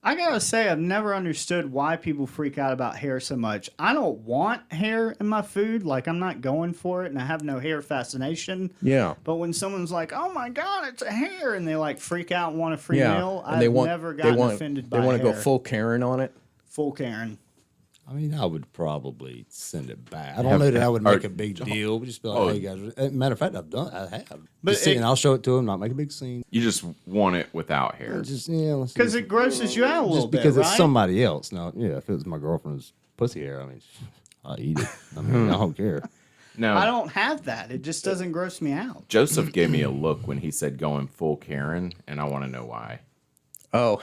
I gotta say, I've never understood why people freak out about hair so much. I don't want hair in my food. Like, I'm not going for it, and I have no hair fascination. Yeah. But when someone's like, oh my God, it's a hair, and they like freak out and want a free Yeah. meal, And I've never gotten offended by They want to hair. go full Karen on it. Full Karen. I mean, I would probably send it back. I don't know that I would make a big deal. But just be like, hey guys. Matter of fact, I have. But And I'll show it to him. Not make a big scene. You just want it without hair. Just Because it grosses you out a little just bit, because right? it's somebody else. Now, yeah, if it was my girlfriend's pussy hair, I mean, I'll eat it. I mean, I don't care. No, I don't have that. It just doesn't gross me out. Joseph gave me a look when he said going full Karen, and I want to know why. Oh,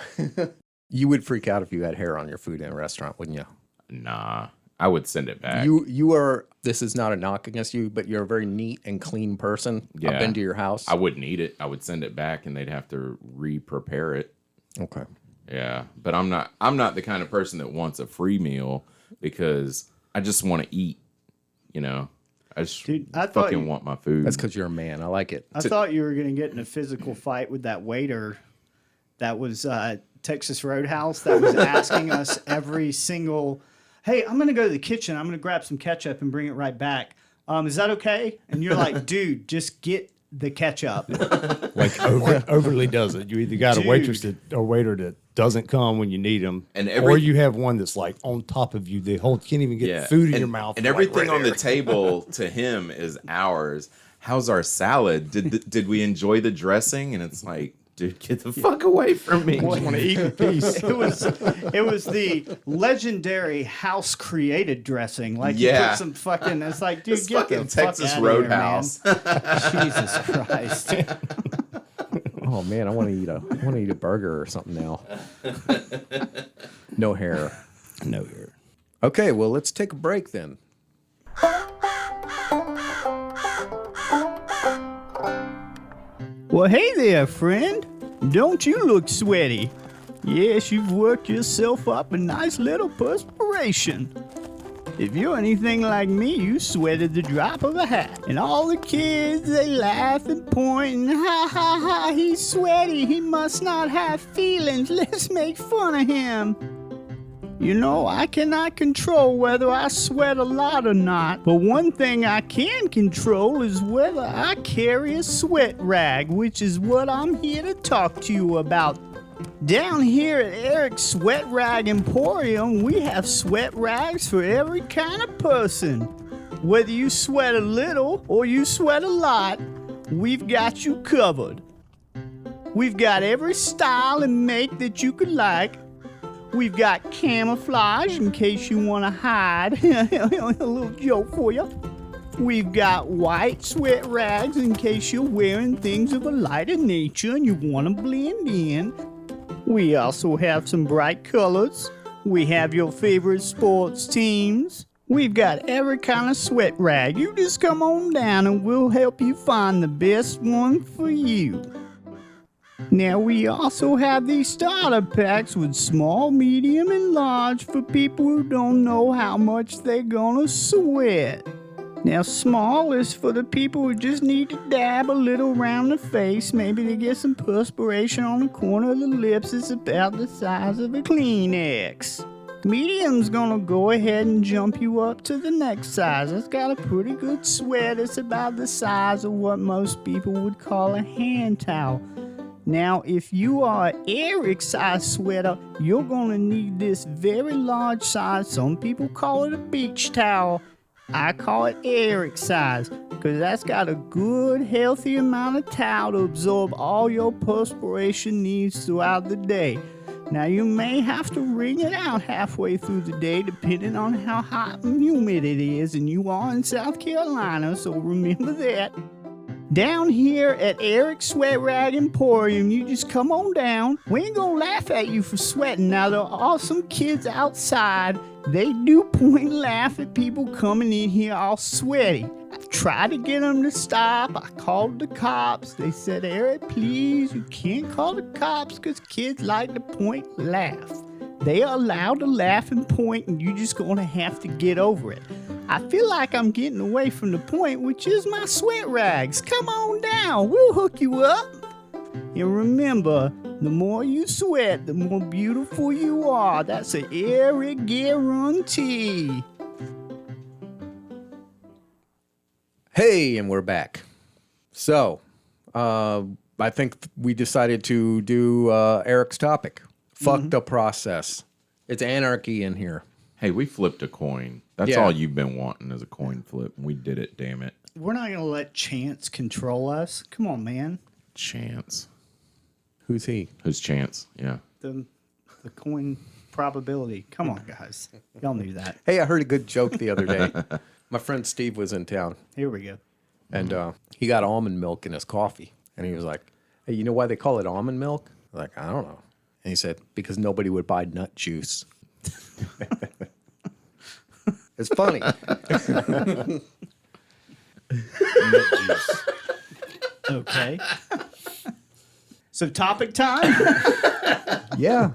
you would freak out if you had hair on your food in a restaurant, wouldn't you? Nah, I would send it back. You are. This is not a knock against you, but you're a very neat and clean person. Yeah. I've been to your house. I wouldn't eat it. I would send it back, and they'd have to re-prepare it. Okay. Yeah, but I'm not the kind of person that wants a free meal because I just want to eat. You know, I just I thought fucking you- want my food. That's because you're a man. I like it. I thought you were going to get in a physical fight with that waiter that was Texas Roadhouse that was asking us every single, hey, I'm going to go to the kitchen. I'm going to grab some ketchup and bring it right back. Is that okay? And you're like, dude, just get the ketchup. Like overly does it. You either got Dude. a waitress or waiter that doesn't come when you need them, And or you have one that's like on top of you. The whole can't even get food in your mouth, and like, everything right on the there. table to him is ours. How's our salad? Did we enjoy the dressing? And it's like, dude, get the fuck away from me. I want to eat in peace. It was the legendary house created dressing. Like you Yeah. put some fucking. It's like, dude, It's get fucking the fuck Texas outta Roadhouse. Here, man. Jesus Christ. Oh man, I want to eat a burger or something now. No hair. No hair. Okay, well let's take a break then. Well, hey there, friend. Don't you look sweaty? Yes, you've worked yourself up a nice little perspiration. If you're anything like me, you sweat at the drop of a hat. And all the kids, they laugh and point and ha ha ha, he's sweaty, he must not have feelings, let's make fun of him. You know, I cannot control whether I sweat a lot or not, but one thing I can control is whether I carry a sweat rag, which is what I'm here to talk to you about. Down here at Eric's Sweat Rag Emporium, we have sweat rags for every kind of person. Whether you sweat a little or you sweat a lot, we've got you covered. We've got every style and make that you could like. We've got camouflage in case you want to hide. A little joke for you. We've got white sweat rags in case you're wearing things of a lighter nature and you want to blend in. We also have some bright colors. We have your favorite sports teams. We've got every kind of sweat rag. You just come on down and we'll help you find the best one for you. Now, we also have these starter packs with small, medium, and large for people who don't know how much they're gonna sweat. Now, small is for the people who just need to dab a little around the face. Maybe they get some perspiration on the corner of the lips. It's about the size of a Kleenex. Medium's gonna go ahead and jump you up to the next size. It's got a pretty good sweat. It's about the size of what most people would call a hand towel. Now, if you are an Eric size sweater, you're gonna need this very large size. Some people call it a beach towel. I call it Eric size because that's got a good, healthy amount of towel to absorb all your perspiration needs throughout the day. Now, you may have to wring it out halfway through the day depending on how hot and humid it is, and you are in South Carolina, so remember that. Down here at Eric's Sweat Rag Emporium, you just come on down. We ain't gonna laugh at you for sweating. Now, there are some kids outside. They do point and laugh at people coming in here all sweaty. I've tried to get them to stop. I called the cops. They said, Eric, please, you can't call the cops because kids like to point and laugh. They are allowed to laugh and point, and you're just gonna have to get over it. I feel like I'm getting away from the point, which is my sweat rags. Come on down, we'll hook you up. And remember, the more you sweat, the more beautiful you are. That's an Eric guarantee. Hey, and we're back. So, I think we decided to do Eric's topic. Fuck the process. It's anarchy in here. Hey, we flipped a coin. That's Yeah. all you've been wanting is a coin flip. We did it, damn it. We're not gonna let chance control us. Come on, man. Chance. Who's he? Who's Chance? Yeah. The coin probability. Come on, guys. Y'all knew that. Hey, I heard a good joke the other day. My friend Steve was in town, Here we go. and he got almond milk in his coffee. And he was like, hey, you know why they call it almond milk? I was like, I don't know. And he said, because nobody would buy nut juice. It's funny. Okay. So topic time. Yeah.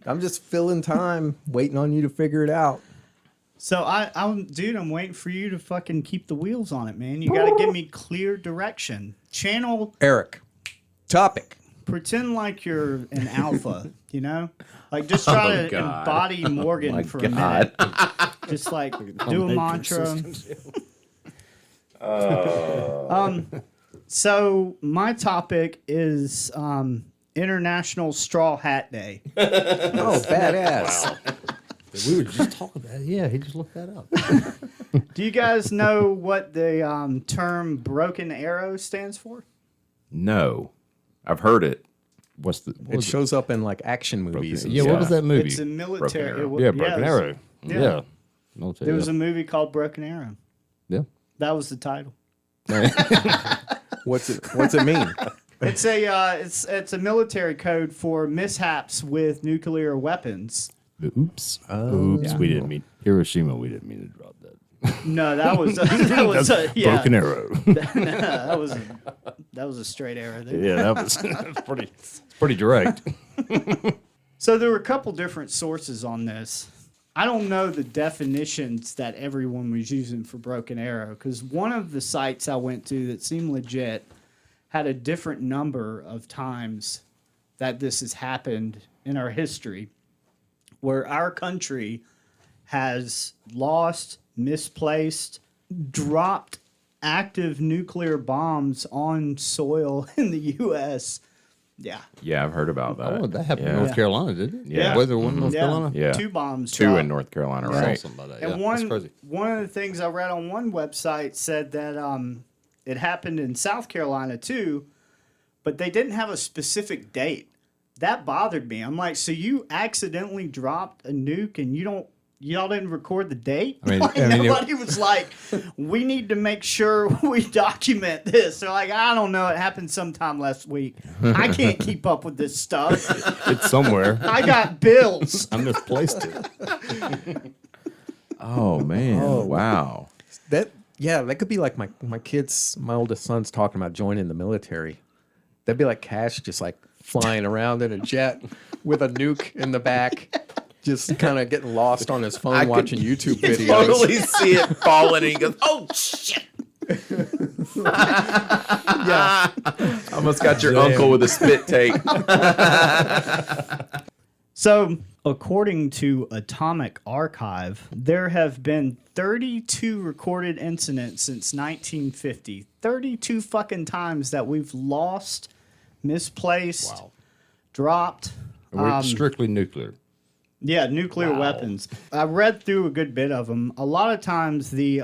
I'm just filling time, waiting on you to figure it out. So I'm waiting for you to fucking keep the wheels on it, man. You got to give me clear direction. Channel. Eric, topic. Pretend like you're an alpha. You know, like just try to God. embody Morgan for a minute. Just like do a mantra. So my topic is International Straw Hat Day. Oh, badass. We were just talking about it. Yeah, he just looked that up. Do you guys know what the term broken arrow stands for? No. I've heard it. What's the? It shows up in like action movies. Yeah, what was that movie? It's a military. Broken Arrow. it yeah, wa- Broken it was- Arrow. yeah. Yeah. Military, There was yeah. a movie called Broken Arrow. Yeah. That was the title. What's it mean? It's a military code for mishaps with nuclear weapons. Oops. Oops. We didn't mean Hiroshima. We didn't mean to drop that. No, that was yeah. Broken Arrow. that was a straight arrow there. Yeah, that was pretty direct. So there were a couple different sources on this. I don't know the definitions that everyone was using for broken arrow because one of the sites I went to that seemed legit had a different number of times that this has happened in our history where our country has lost, misplaced, dropped active nuclear bombs on soil in the U.S. Yeah. Yeah, I've heard about that. Oh, that happened Yeah. in North Carolina, didn't it? Yeah. Was there one in North Carolina? Yeah. 2 bombs Two dropped. in North Carolina, Yeah. right? Something like that. And Yeah, that's crazy. one of the things I read on one website said that it happened in South Carolina too, but they didn't have a specific date. That bothered me. I'm like, so you accidentally dropped a nuke and y'all didn't record the date? I mean, Nobody was like, we need to make sure we document this. They're like, I don't know. It happened sometime last week. I can't keep up with this stuff. It's somewhere. I got bills. I misplaced it. Oh, man. Wow. That could be like my oldest son's talking about joining the military. That'd be like Cash just like flying around in a jet with a nuke in the back. Just kind of getting lost on his phone watching YouTube You videos. totally see it falling, and he goes, "Oh shit!" Yeah. Almost got your uncle with a spit take. So, according to Atomic Archive, there have been 32 recorded incidents since 1950. 32 fucking times that we've lost, misplaced, dropped. We're strictly nuclear. Yeah, nuclear weapons. I read through a good bit of them. A lot of times the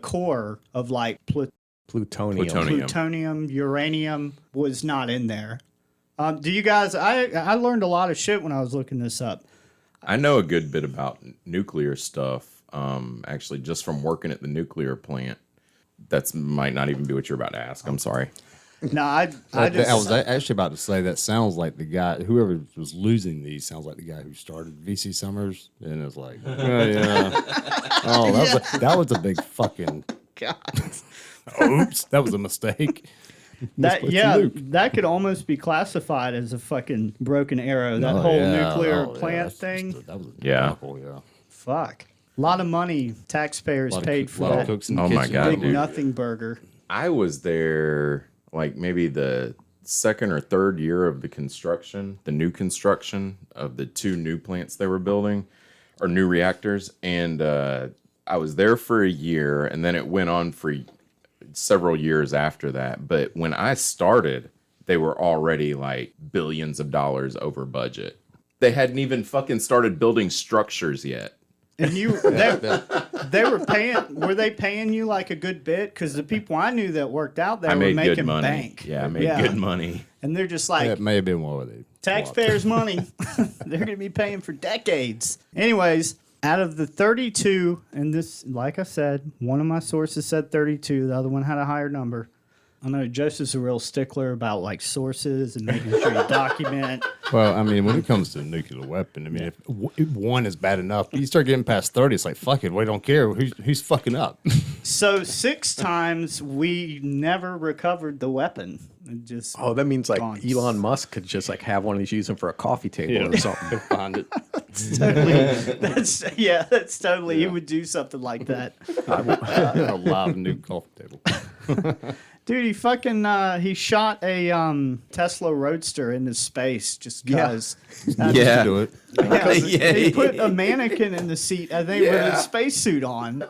core of like plutonium, uranium was not in there. Do you guys? I learned a lot of shit when I was looking this up. I know a good bit about nuclear stuff. Actually, just from working at the nuclear plant. That's might not even be what you're about to ask. I'm sorry. No, I was actually about to say that sounds like the guy, whoever was losing these, sounds like the guy who started VC Summers, and it's like, oh yeah, that was a big fucking. God. Oops, that was a mistake. That could almost be classified as a fucking broken arrow. That whole nuclear plant thing. That was Yeah. Fuck. A lot of money taxpayers paid for that Oh my God, big dude. nothing burger. I was there like maybe the second or third year of the new construction of the 2 new plants they were building, or new reactors. And I was there for a year, and then it went on for several years after that. But when I started, they were already like billions of dollars over budget. They hadn't even fucking started building structures yet. And they were paying you like a good bit? Because the people I knew that worked out there I were made making good money. bank. Yeah, I made good money. And they're just like, That may have been what they taxpayers' money. They're going to be paying for decades. Anyways, out of the 32, and this, like I said, one of my sources said 32. The other one had a higher number. I know Joseph's a real stickler about like sources and making sure you document. Well, I mean, when it comes to a nuclear weapon, I mean, if one is bad enough, you start getting past 30, it's like, fuck it, we don't care. Who's fucking up? So 6 times we never recovered the weapon. It just That means like gone. Elon Musk could just like have one of these using for a coffee table or something. Find it. That's totally. He would do something like that. A live new coffee table. Dude, he fucking he shot a Tesla Roadster into space just because. Yeah. Do it. He put a mannequin in the seat, I think, with a spacesuit on.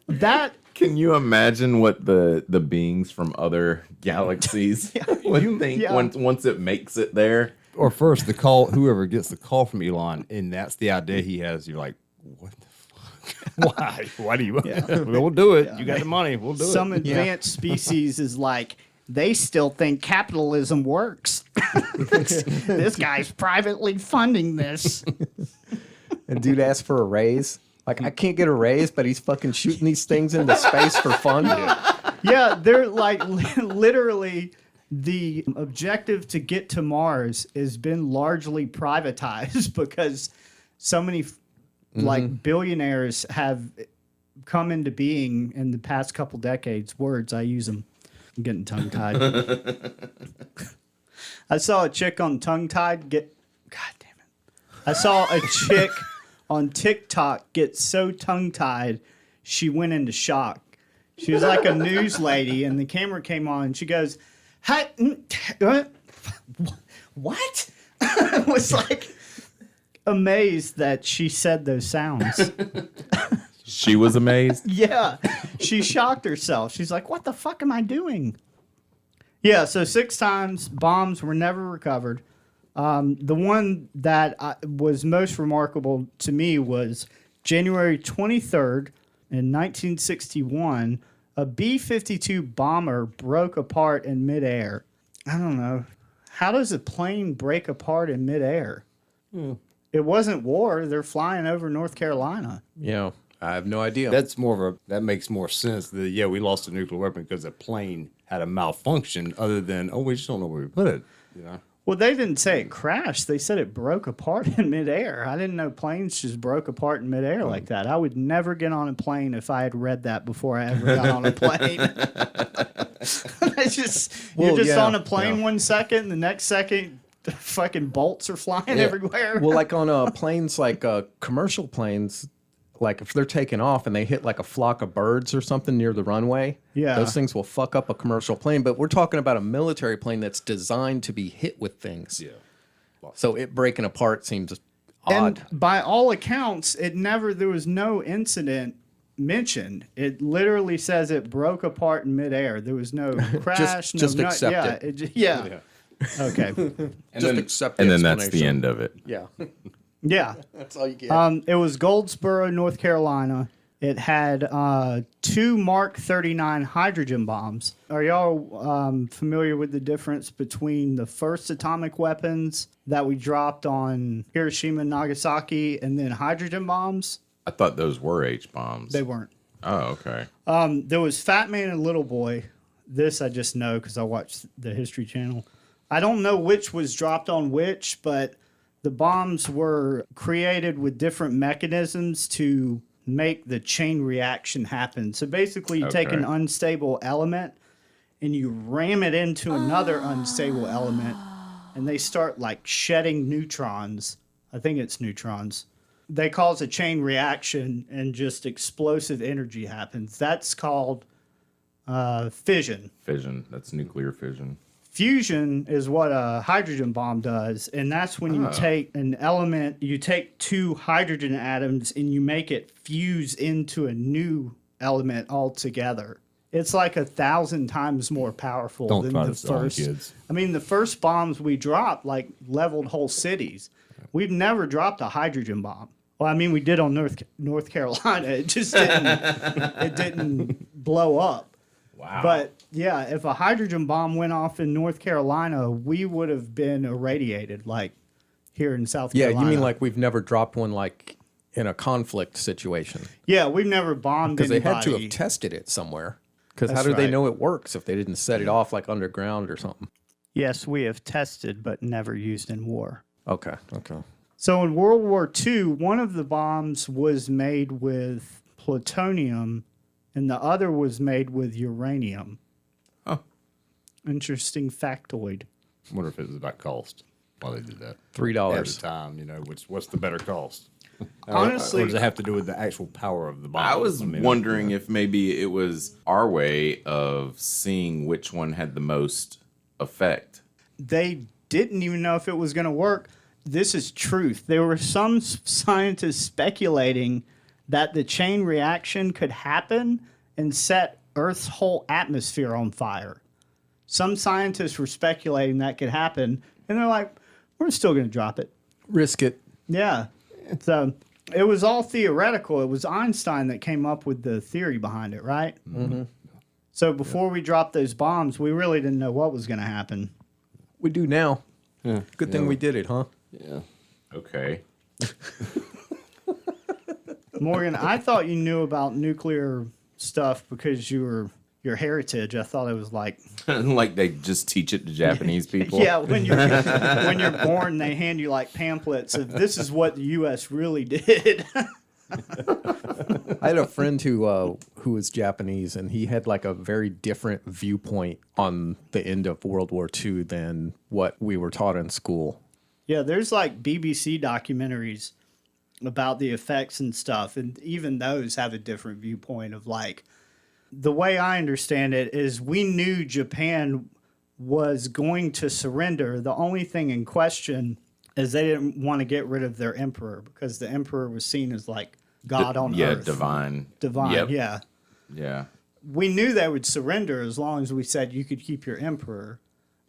That. Can you imagine what the beings from other galaxies would think once it makes it there? Or first, the call, whoever gets the call from Elon, and that's the idea he has, you're like, what the fuck? Why? Why do you? We'll do it. You got the money. We'll do Some it. advanced species is like, they still think capitalism works. This guy's privately funding this. And dude asked for a raise. Like, I can't get a raise, but he's fucking shooting these things into space for fun. Yeah, they're like literally the objective to get to Mars has been largely privatized because so many like billionaires have come into being in the past couple decades. Words, I use them. I'm getting tongue-tied. I saw a chick on tongue-tied God damn it. I saw a chick on TikTok get so tongue-tied, she went into shock. She was like a news lady, and the camera came on, and she goes, "Hi, what?" I was like amazed that she said those sounds. She was amazed. Yeah, she shocked herself. She's like, "What the fuck am I doing?" Yeah, so 6 times, bombs were never recovered. The one that was most remarkable to me was January 23rd in 1961. A B-52 bomber broke apart in midair. I don't know. How does a plane break apart in midair? It wasn't war. They're flying over North Carolina. Yeah, I have no idea. That makes more sense. We lost a nuclear weapon because the plane had a malfunction. Other than we just don't know where we put it. You know. Well, they didn't say it crashed. They said it broke apart in midair. I didn't know planes just broke apart in midair like that. I would never get on a plane if I had read that before I ever got on a plane. It's just you're just on a plane 1 second, the next second the fucking bolts are flying everywhere. Well, like on planes, like commercial planes, like if they're taking off and they hit like a flock of birds or something near the runway, those things will fuck up a commercial plane. But we're talking about a military plane that's designed to be hit with things. Yeah. So it breaking apart seems odd. And by all accounts, there was no incident mentioned. It literally says it broke apart in midair. There was no crash. Just accept it. Yeah. Okay. Just accept the and then that's the explanation. end of it. Yeah. Yeah. That's all you get. It was Goldsboro, North Carolina. It had 2 Mark 39 hydrogen bombs. Are y'all familiar with the difference between the first atomic weapons that we dropped on Hiroshima and Nagasaki and then hydrogen bombs? I thought those were H bombs. They weren't. Oh, okay. There was Fat Man and Little Boy. This I just know because I watched the History Channel. I don't know which was dropped on which, but the bombs were created with different mechanisms to make the chain reaction happen. So basically, you take an unstable element and you ram it into another unstable element, and they start like shedding neutrons. I think it's neutrons. They cause a chain reaction and just explosive energy happens. That's called fission. Fission. That's nuclear fission. Fusion is what a hydrogen bomb does, and that's when you take an element, you take 2 hydrogen atoms and you make it fuse into a new element altogether. It's like 1,000 times more powerful Don't than try the this on first. kids. I mean, the first bombs we dropped like leveled whole cities. We've never dropped a hydrogen bomb. Well, I mean, we did on North Carolina. It just didn't blow up. Wow. But yeah, if a hydrogen bomb went off in North Carolina, we would have been irradiated like here in South Yeah, Carolina. you mean like we've never dropped one like in a conflict situation? Yeah, we've never bombed Because anybody. they had to have tested it somewhere. Because how That's do they right. know it works if they didn't set it off like underground or something? Yes, we have tested, but never used in war. Okay. So in World War II, one of the bombs was made with plutonium and the other was made with uranium. Oh. Interesting factoid. I wonder if it was about cost why they did that. $3. At the time, what's the better cost? Honestly- or does it have to do with the actual power of the bomb? I was mean, wondering if maybe it was our way of seeing which one had the most effect. They didn't even know if it was going to work. This is truth. There were some scientists speculating that the chain reaction could happen and set Earth's whole atmosphere on fire. Some scientists were speculating that could happen, and they're like, we're still going to drop it. Risk it. Yeah. So it was all theoretical. It was Einstein that came up with the theory behind it, right? Mm-hmm. So before we dropped those bombs, we really didn't know what was going to happen. We do now. Yeah. Good thing we did it, huh? Yeah. Okay. Morgan, I thought you knew about nuclear stuff because your heritage. I thought it was like Like they just teach it to Japanese people. yeah, when you're born, they hand you like pamphlets of this is what the U.S. really did. I had a friend who was Japanese, and he had like a very different viewpoint on the end of World War II than what we were taught in school. Yeah, there's like BBC documentaries about the effects and stuff, and even those have a different viewpoint of like the way I understand it is we knew Japan was going to surrender. The only thing in question is they didn't want to get rid of their emperor because the emperor was seen as like God on yeah, earth. divine. Divine, Yep. yeah. Yeah. We knew they would surrender as long as we said you could keep your emperor.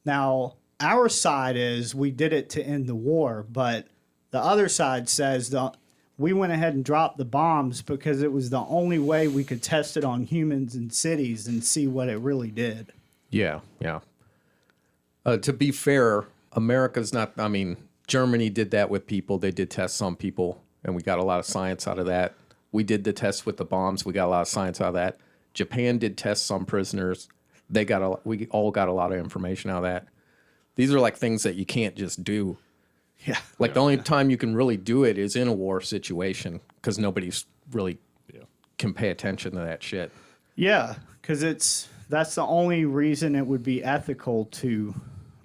Now, our side is we did it to end the war, but the other side says we went ahead and dropped the bombs because it was the only way we could test it on humans and cities and see what it really did. Yeah. To be fair, America's not, I mean, Germany did that with people. They did test some people, and we got a lot of science out of that. We did the test with the bombs. We got a lot of science out of that. Japan did test some prisoners. We all got a lot of information out of that. These are like things that you can't just do. Yeah. Like the only time you can really do it is in a war situation because nobody's really can pay attention to that shit. Yeah, because that's the only reason it would be ethical to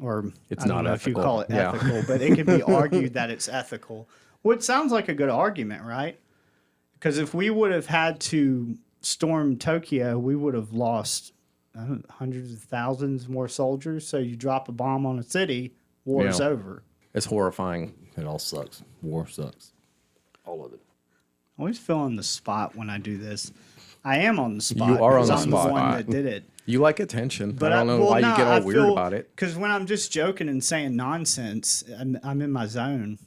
or It's I don't not know if you ethical. call it Yeah. ethical, but it can be argued that it's ethical. Well, it sounds like a good argument, right? Because if we would have had to storm Tokyo, we would have lost hundreds of thousands more soldiers. So you drop a bomb on a city, war's Yeah. over. It's horrifying. It all sucks. War sucks. All of it. I always feel on the spot when I do this. I am on the spot. You are on the I'm spot. the one that did it. You like attention. But I don't know why you get all weird about it. Because when I'm just joking and saying nonsense, I'm in my zone.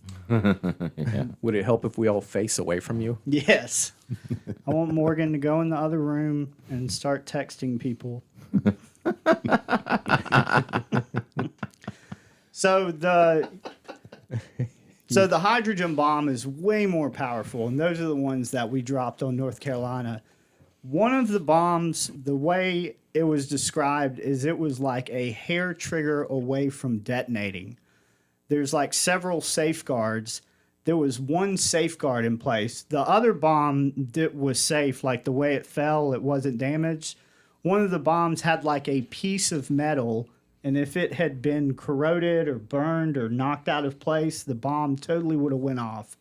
Would it help if we all face away from you? Yes. I want Morgan to go in the other room and start texting people. So the hydrogen bomb is way more powerful, and those are the ones that we dropped on North Carolina. One of the bombs, the way it was described is it was like a hair trigger away from detonating. There's like several safeguards. There was one safeguard in place. The other bomb that was safe, like the way it fell, it wasn't damaged. One of the bombs had like a piece of metal, and if it had been corroded or burned or knocked out of place, the bomb totally would have went off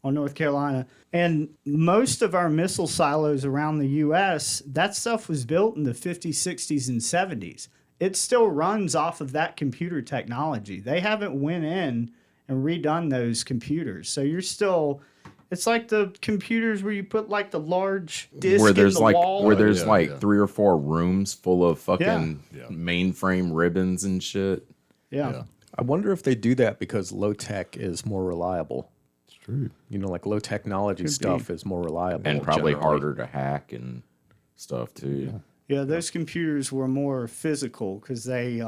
on North Carolina. And most of our missile silos around the U.S., that stuff was built in the 50s, 60s, and 70s. It still runs off of that computer technology. They haven't went in and redone those computers. So you're still... It's like the computers where you put like the large disc where there's in the like wall. where there's Yeah, like yeah. 3 or 4 rooms full of fucking Yeah. mainframe ribbons and shit. Yeah. I wonder if they do that because low tech is more reliable. It's true. You know, like low technology stuff is more reliable. And probably generally. harder to hack and stuff too. Yeah, those computers were more physical because they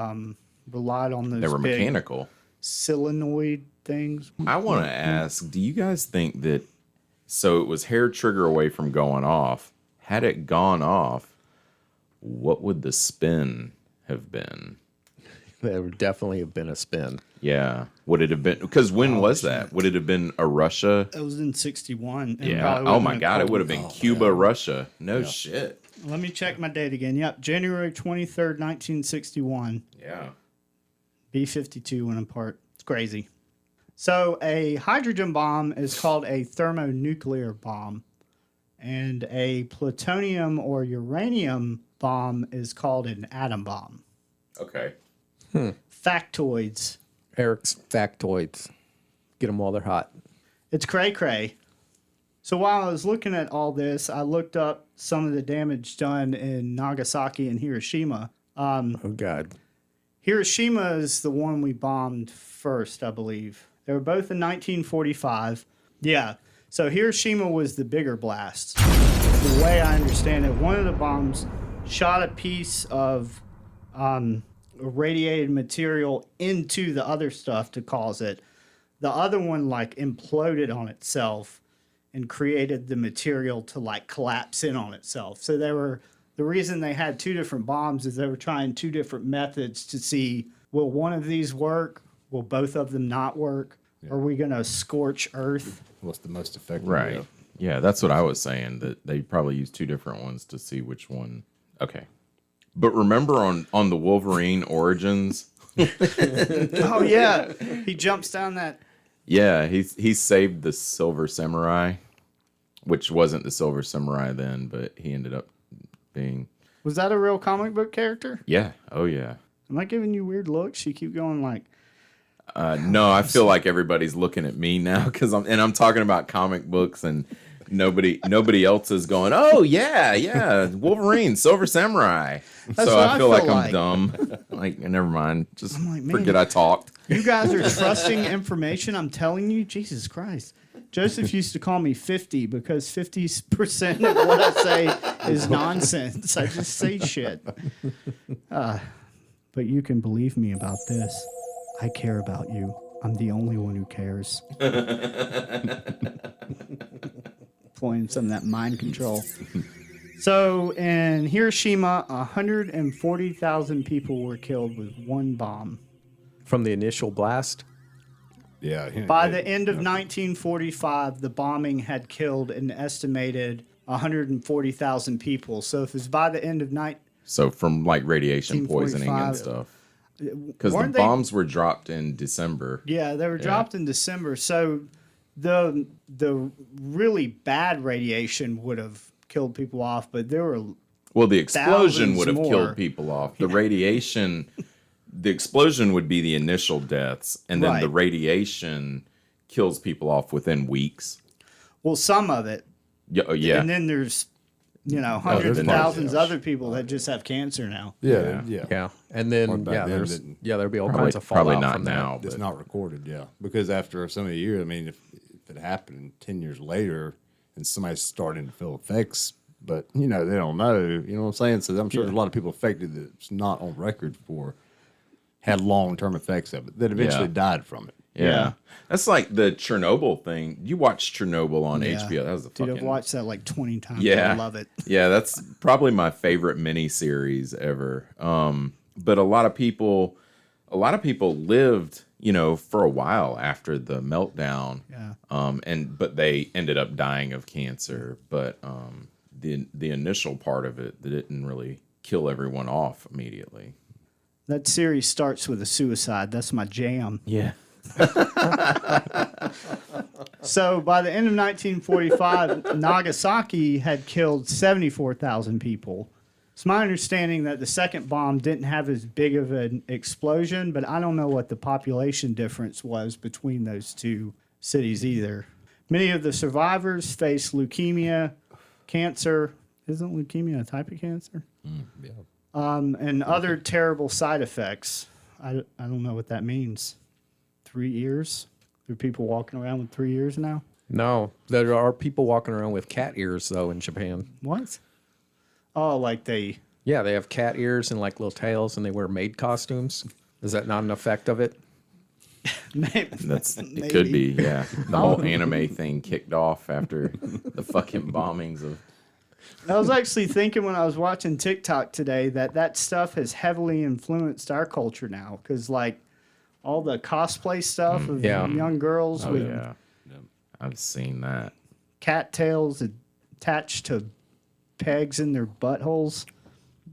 relied on those They were big mechanical. solenoid things. I want to ask, do you guys think that, so it was hair trigger away from going off. Had it gone off, what would the spin have been? There would definitely have been a spin. Yeah. Would it have been, because when was that? Would it have been a Russia? It was in 61. and Yeah. probably Oh would've my been God. It cold. would have been Cuba, Russia. No shit. Let me check my date again. Yep, January 23rd, 1961. Yeah. B-52 went apart. It's crazy. So a hydrogen bomb is called a thermonuclear bomb, and a plutonium or uranium bomb is called an atom bomb. Okay. Factoids. Eric's factoids. Get them while they're hot. It's cray-cray. So while I was looking at all this, I looked up some of the damage done in Nagasaki and Hiroshima. Oh, God. Hiroshima is the one we bombed first, I believe. They were both in 1945. Yeah. So Hiroshima was the bigger blast. The way I understand it, one of the bombs shot a piece of irradiated material into the other stuff to cause it. The other one like imploded on itself and created the material to like collapse in on itself. So the reason they had 2 different bombs is they were trying 2 different methods to see, will one of these work? Will both of them not work? Are we going to scorch Earth? What's the most effective? Right. way? Yeah, that's what I was saying, that they probably used 2 different ones to see which one. Okay. But remember on the Wolverine Origins? Oh, yeah. He jumps down that. Yeah, he saved the Silver Samurai, which wasn't the Silver Samurai then, but he ended up being. Was that a real comic book character? Yeah. Oh, yeah. Am I giving you weird looks? You keep going like, No, I feel like everybody's looking at me now because I'm talking about comic books and nobody else is going, oh yeah, Wolverine, Silver Samurai. That's So what I I feel like feel I'm like. dumb. Like, never mind. Just like, man. forget I talked. you guys are trusting information I'm telling you? Jesus Christ. Joseph used to call me 50 because 50% of what I say is nonsense. I just say shit. But you can believe me about this. I care about you. I'm the only one who cares. Pulling some of that mind control. So in Hiroshima, 140,000 people were killed with one bomb. From the initial blast? Yeah. By the end of 1945, the bombing had killed an estimated 140,000 people. So if it's by the end of night, So from like radiation poisoning and 1945. stuff. Because the Weren't they- bombs were dropped in December. Yeah, they were dropped in December. So the really bad radiation would have killed people off, but there were Well, the explosion thousands would have more. killed people off. The radiation, the explosion would be the initial deaths, and then the Right. radiation kills people off within weeks. well, some of it. Yeah, yeah. And then there's, hundreds there's of more. thousands of other people that just have cancer now. Yeah. Yeah, and then Or back then, there's didn't. there'll be all probably, kinds of fallout probably not from that. now. It's But not recorded, yeah. Because after so many years, I mean, if it happened 10 years later and somebody's starting to feel effects, but, they don't know, you know what I'm saying? So I'm sure there's a lot of people affected that's not on record for, had long-term effects of it, that eventually died from it. yeah. That's like the Chernobyl thing. You watched Chernobyl on HBO. That was a Dude, fucking... I've watched that like 20 times. Yeah, I love it. Yeah, that's probably my favorite miniseries ever. But a lot of people lived, for a while after the meltdown. Yeah. But they ended up dying of cancer. But the initial part of it, they didn't really kill everyone off immediately. That series starts with a suicide. That's my jam. Yeah. So by the end of 1945, Nagasaki had killed 74,000 people. It's my understanding that the second bomb didn't have as big of an explosion, but I don't know what the population difference was between those two cities either. Many of the survivors faced leukemia, cancer. Isn't leukemia a type of cancer? Yeah. And other terrible side effects. I don't know what that means. 3 years? There are people walking around with 3 years now? No, there are people walking around with cat ears though in Japan. What? Oh, like they... Yeah, they have cat ears and like little tails, and they wear maid costumes. Is that not an effect of it? Maybe. It could be, yeah. The whole anime thing kicked off after the fucking bombings of... I was actually thinking when I was watching TikTok today that stuff has heavily influenced our culture now. Because, like, all the cosplay stuff of Yeah. young girls with Yeah. I've seen that. cattails attached to pegs in their buttholes.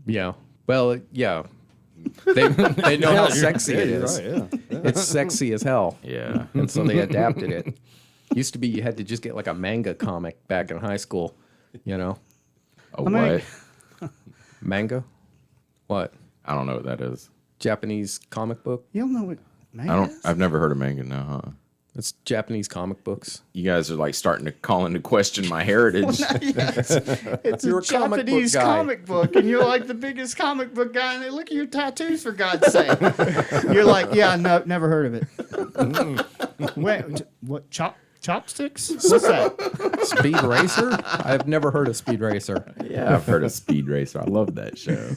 Yeah. Well, yeah. They know how sexy it is. Right, yeah. It's sexy as hell. Yeah. And so they adapted it. Used to be you had to just get like a manga comic back in high school, A many- what? Manga? What? I don't know what that is. Japanese comic book? You don't know what manga is? I've never heard of manga now, huh? It's Japanese comic books. You guys are like starting to call into question my heritage. It's You're a a comic book Japanese guy. comic book, and you're like the biggest comic book guy, and they look at your tattoos, for God's sake. You're like, yeah, no, never heard of it. Wait, what, chopsticks? What's that? Speed Racer? I've never heard of Speed Racer. Yeah, I've heard of Speed Racer. I love that show.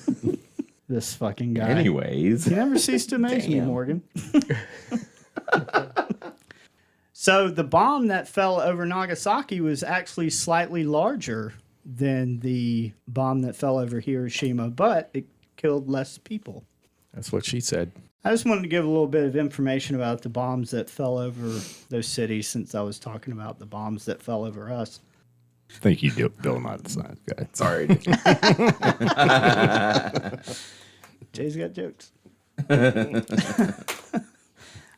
This fucking guy. Anyways, You never cease to amaze me, Damn. Morgan. So the bomb that fell over Nagasaki was actually slightly larger than the bomb that fell over Hiroshima, but it killed less people. That's what she said. I just wanted to give a little bit of information about the bombs that fell over those cities, since I was talking about the bombs that fell over us. Thank you, Bill, not the science guy. sorry. Jay's got jokes.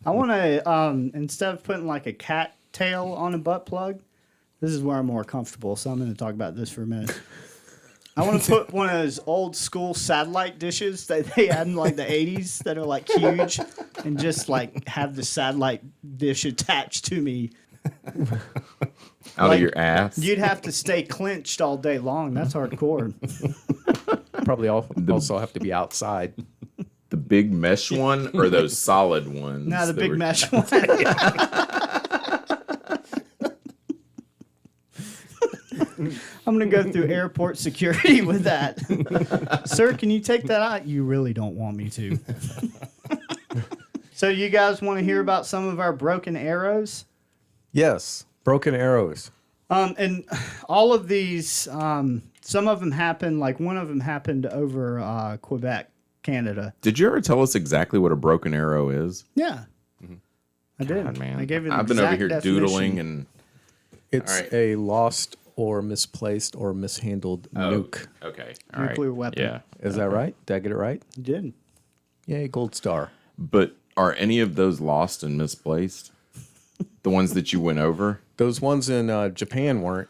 I want to, instead of putting like a cat tail on a butt plug, this is where I'm more comfortable, so I'm going to talk about this for a minute. I want to put one of those old school satellite dishes that they had in like the 80s that are like huge, and just like have the satellite dish attached to me. Out Like, of your ass. You'd have to stay clenched all day long. That's hardcore. Probably also have to be outside. The big mesh one or those solid ones? Now the that big were- mesh one. I'm going to go through airport security with that. Sir, can you take that out? You really don't want me to. So you guys want to hear about some of our broken arrows? Yes. Broken arrows. And all of these, some of them happened, like one of them happened over Quebec, Canada. Did you ever tell us exactly what a broken arrow is? Yeah. I did. God, man. I gave it the I've been over exact here definition. doodling and... It's All right. a lost or misplaced or mishandled nuke. Okay. All right. Nuclear weapon. Yeah. Is that right? Did I get it right? You did. Yay, gold star. But are any of those lost and misplaced? The ones that you went over? Those ones in Japan weren't.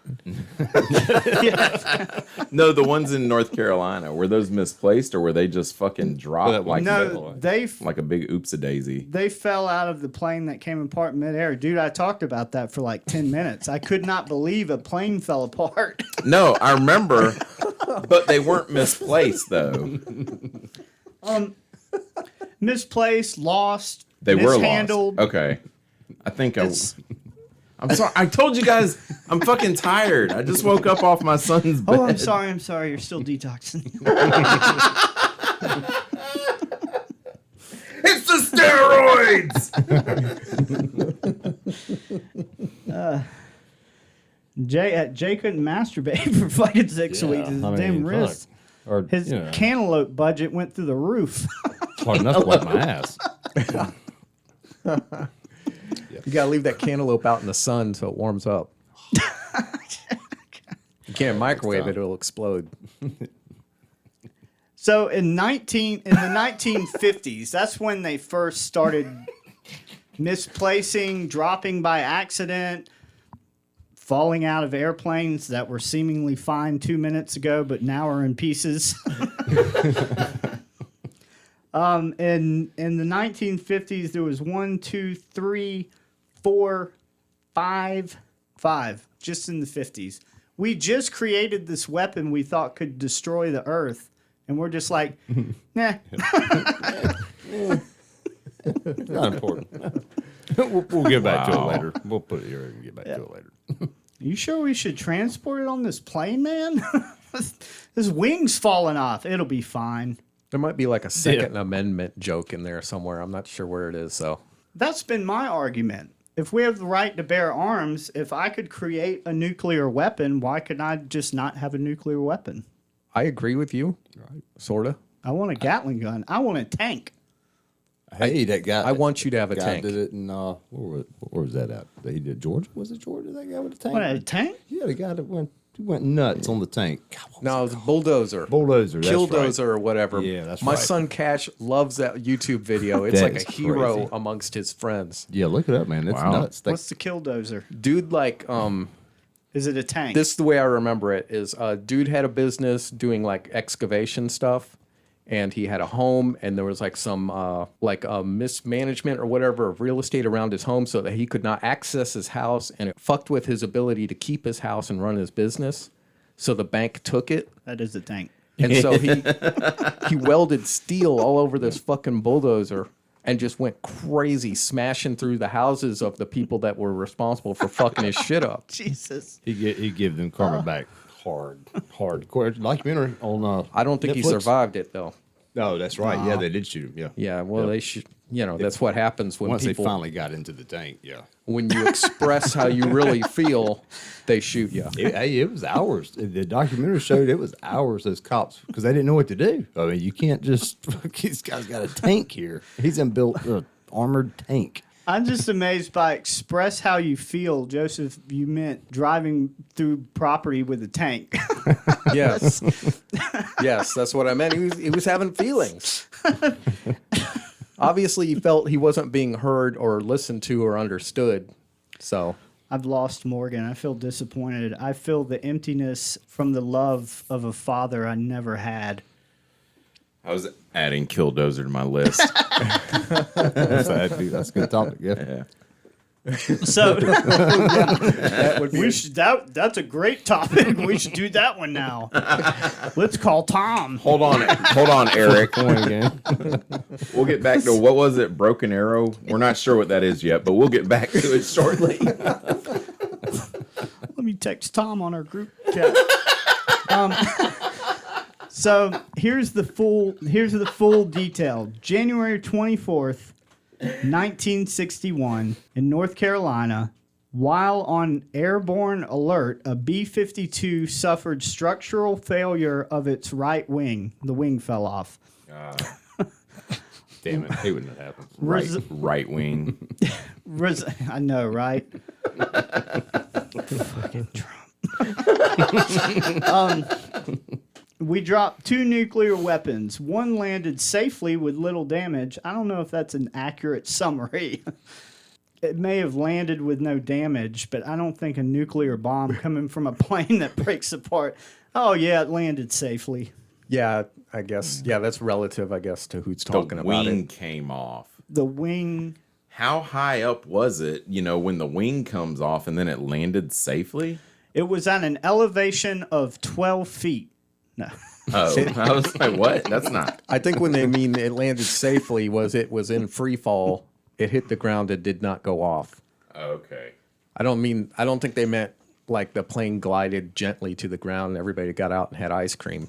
No, the ones in North Carolina. Were those misplaced or were they just fucking dropped like No, like a big oops-a-daisy? they fell out of the plane that came apart midair. Dude, I talked about that for like 10 minutes. I could not believe a plane fell apart. No, I remember, but they weren't misplaced, though. Misplaced, lost, They were mishandled. lost. Okay. I think It's- I'm sorry. I told you guys I'm fucking tired. I just woke up off my son's bed. Oh, I'm sorry. You're still detoxing. It's the steroids! Jay couldn't masturbate for fucking 6 weeks. His damn wrist. Or, His cantaloupe budget went through the roof. it's hard enough to wipe my ass. You gotta leave that cantaloupe out in the sun so it warms up. You can't microwave it; it'll explode. So in the 1950s, that's when they first started misplacing, dropping by accident, falling out of airplanes that were seemingly fine 2 minutes ago, but now are in pieces. In the 1950s, there was 1, 2, 3, 4, 5, just in the 50s. We just created this weapon we thought could destroy the Earth, and we're just like, nah. Not important. we'll get back to it later. We'll put it here and get back to it later. You sure we should transport it on this plane, man? His wing's falling off. It'll be fine. There might be like a Second Amendment joke in there somewhere. I'm not sure where it is. So That's been my argument. If we have the right to bear arms, if I could create a nuclear weapon, why could I just not have a nuclear weapon? I agree with you, right? Sorta. I want a Gatling gun. I want a tank. Hey, that guy. I want you to have a guy tank. did it in where was that at? He did Georgia. Was it Georgia? That guy with the tank. What, a tank? Yeah, the guy that went nuts on the tank. God, what was No, it it was a called? bulldozer. Bulldozer. That's Killdozer right. or whatever. Yeah, that's My right. son Cash loves that YouTube video. It's That like a is hero crazy. amongst his friends. Yeah, look it up, man. It's Wow. nuts. What's the killdozer? Dude, like, Is it a tank? this is the way I remember it is dude had a business doing like excavation stuff, and he had a home, and there was like some mismanagement or whatever of real estate around his home so that he could not access his house, and it fucked with his ability to keep his house and run his business. So the bank took it, That is a tank. and so he welded steel all over this fucking bulldozer and just went crazy, smashing through the houses of the people that were responsible for fucking his shit up. Jesus. He give them karma back hard. Documentary on. I don't think he Netflix. survived it though. No, that's right. Yeah, they did shoot him. Yeah. Yeah, well, they should. You know, that's what happens when Once people, they finally got into the tank. Yeah. when you express how you really feel, they shoot you. It was hours. The documentary showed it was hours. Those cops because they didn't know what to do. I mean, you can't just. This guy's got a tank here. He's built an armored tank. I'm just amazed by express how you feel, Joseph. You meant driving through property with a tank. Yes, yes, that's what I meant. He was having feelings. Obviously, he felt he wasn't being heard or listened to or understood. So I've lost Morgan. I feel disappointed. I feel the emptiness from the love of a father I never had. I was adding Killdozer to my list. That's a good topic. Yeah. So that would be we should that's a great topic. We should do that one now. Let's call Tom. Hold on, Eric. Point again. We'll get back to what was it? Broken Arrow. We're not sure what that is yet, but we'll get back to it shortly. Let me text Tom on our group chat. So here's the full detail. January 24th, 1961, in North Carolina, while on airborne alert, a B-52 suffered structural failure of its right wing. The wing fell off. Damn it! Hate when that happens. Right wing. I know, right? Fucking Trump. We dropped 2 nuclear weapons. One landed safely with little damage. I don't know if that's an accurate summary. It may have landed with no damage, but I don't think a nuclear bomb coming from a plane that breaks apart. Oh, yeah, it landed safely. Yeah, I guess. Yeah, that's relative, I guess, to who's talking The about wing it. came off. The wing. How high up was it, when the wing comes off and then it landed safely? It was at an elevation of 12 feet. No. Oh, I was like, what? That's not. I think when they mean it landed safely it was in free fall. It hit the ground. It did not go off. Okay. I don't think they meant like the plane glided gently to the ground and everybody got out and had ice cream.